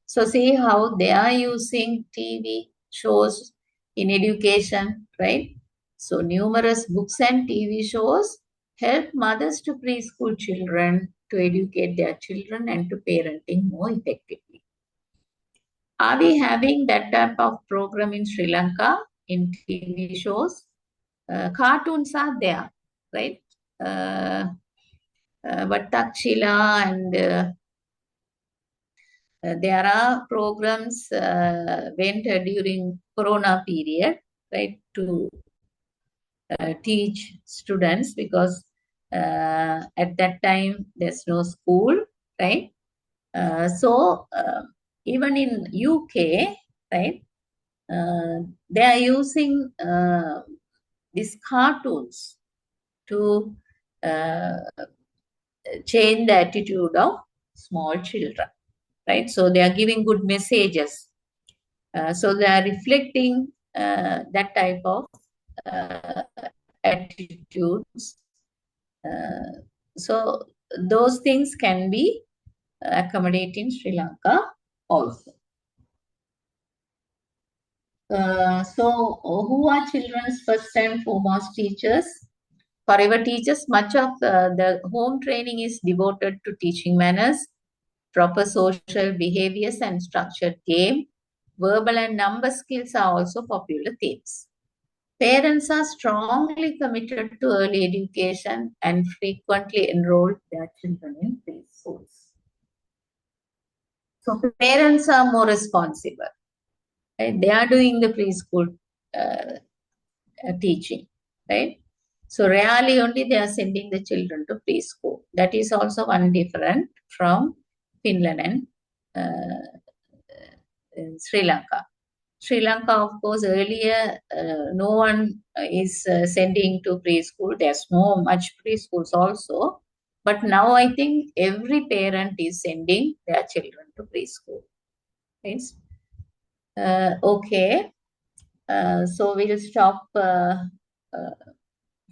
So see how they are using TV shows in education, right? So numerous books and TV shows help mothers to preschool children to educate their children and to parenting more effectively. Are we having that type of program in Sri Lanka in TV shows? Cartoons are there, right? Vattakshila and there are programs went during Corona period, right, to teach students because at that time there's no school, right? So even in UK, right, they are using these cartoons to change the attitude of small children, right? So they are giving good messages. So they are reflecting that type of attitudes. So those things can be accommodated in Sri Lanka also. So who are children's first and foremost teachers? Forever teachers. Much of the home training is devoted to teaching manners, proper social behaviors and structured game. Verbal and number skills are also popular themes. Parents are strongly committed to early education and frequently enroll their children in preschools. So parents are more responsible. Right? They are doing the preschool teaching, right? So rarely only they are sending the children to preschool. That is also one different from Finland and Sri Lanka. Sri Lanka, of course, earlier no one is sending to preschool. There's no much preschools also. But now I think every parent is sending their children to preschool. Right? Okay. So we'll stop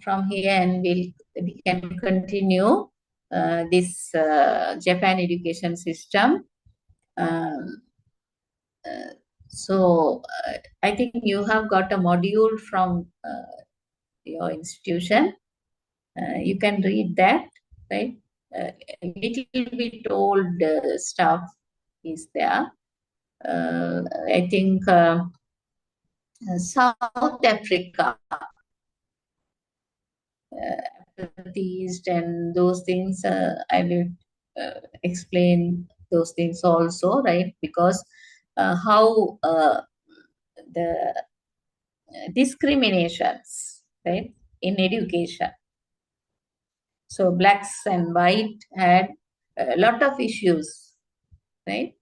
from here and we can continue this Japan education system. So I think you have got a module from your institution. You can read that, right? A little bit old stuff is there. I think South Africa, East and those things, I will explain those things also, right? Because how the discriminations, right, in education. So blacks and white had a lot of issues, right?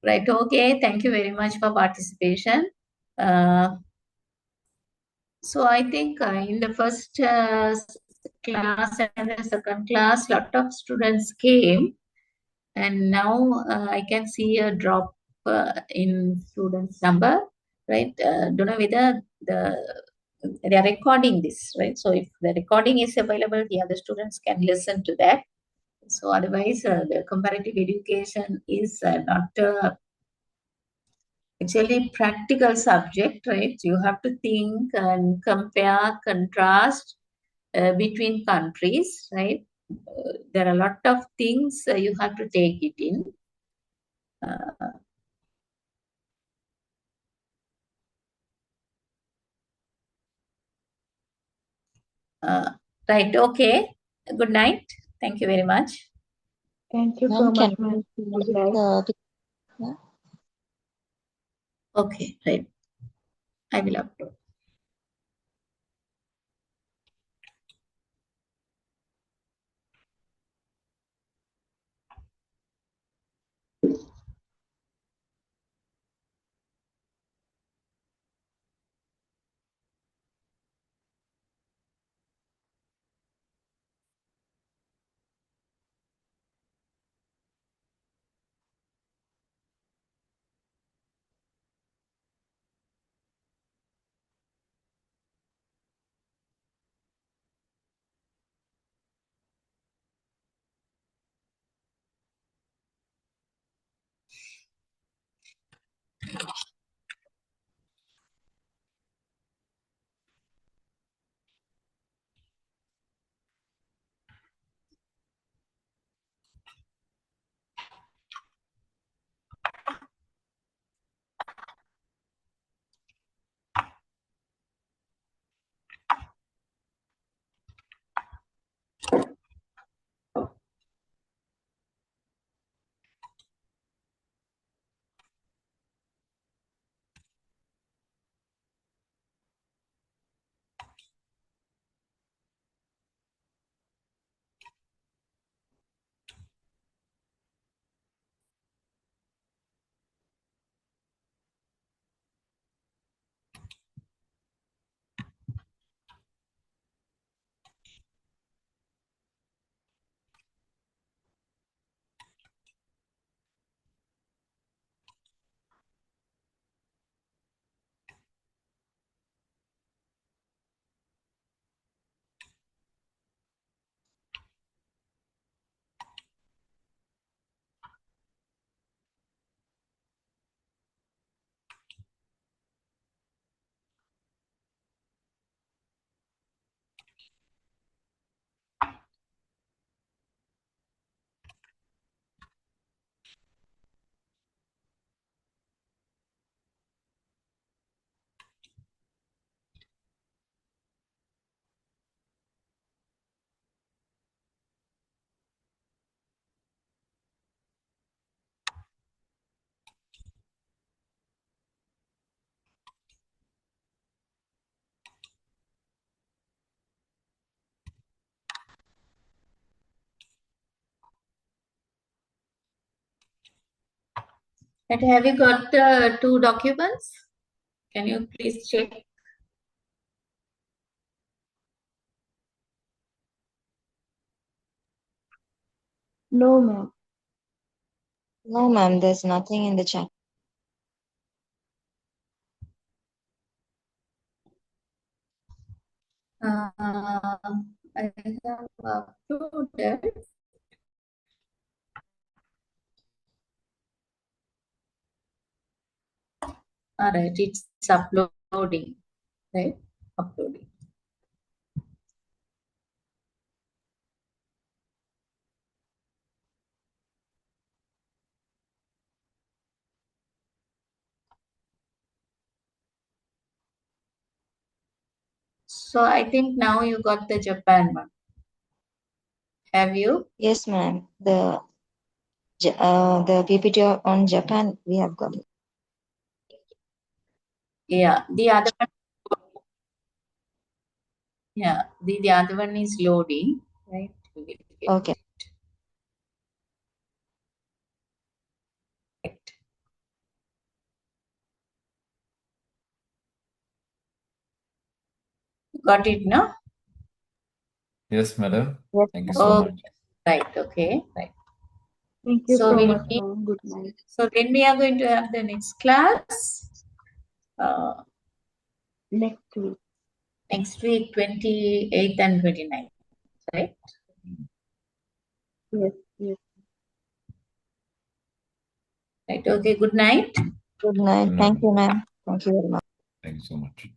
Right. Okay. Thank you very much for participation. Uh, so I think in the first class and the second class, lot of students came, and now I can see a drop in students' number. Right. Don't know whether they are recording this, right? So if the recording is available, the other students can listen to that. So otherwise, the comparative education is not actually practical subject, right? You have to think and compare, contrast between countries, right? There are a lot of things you have to take it in. Right. Okay. Good night. Thank you very much. Thank you so Ma'am, can much, ma'am. Good you night. yeah. Okay. Right. I will upload. But have you got two documents? Can you please check? No, ma'am. No, ma'am, there's nothing in the chat. I have uploaded. All right, it's uploading, right? Uploading. So I think now you got the Japan one. Have you? Yes, ma'am. The PPT on Japan, we have got it. Yeah, the other one. Yeah, the other one is loading, right? You will get Okay. it. got it, no? Yes, madam. Yes, Thank you ma'am. so Oh, much. right. Okay. Right. Thank you So so we'll much, meet. ma'am. Good night. So when we are going to have the next class? Next week. Next week, 28th and 29th, right? Yes, yes. Right. Okay. Good night. Good night. Good night, Thank you, madam. ma'am. Thank you very much. Thank you so much.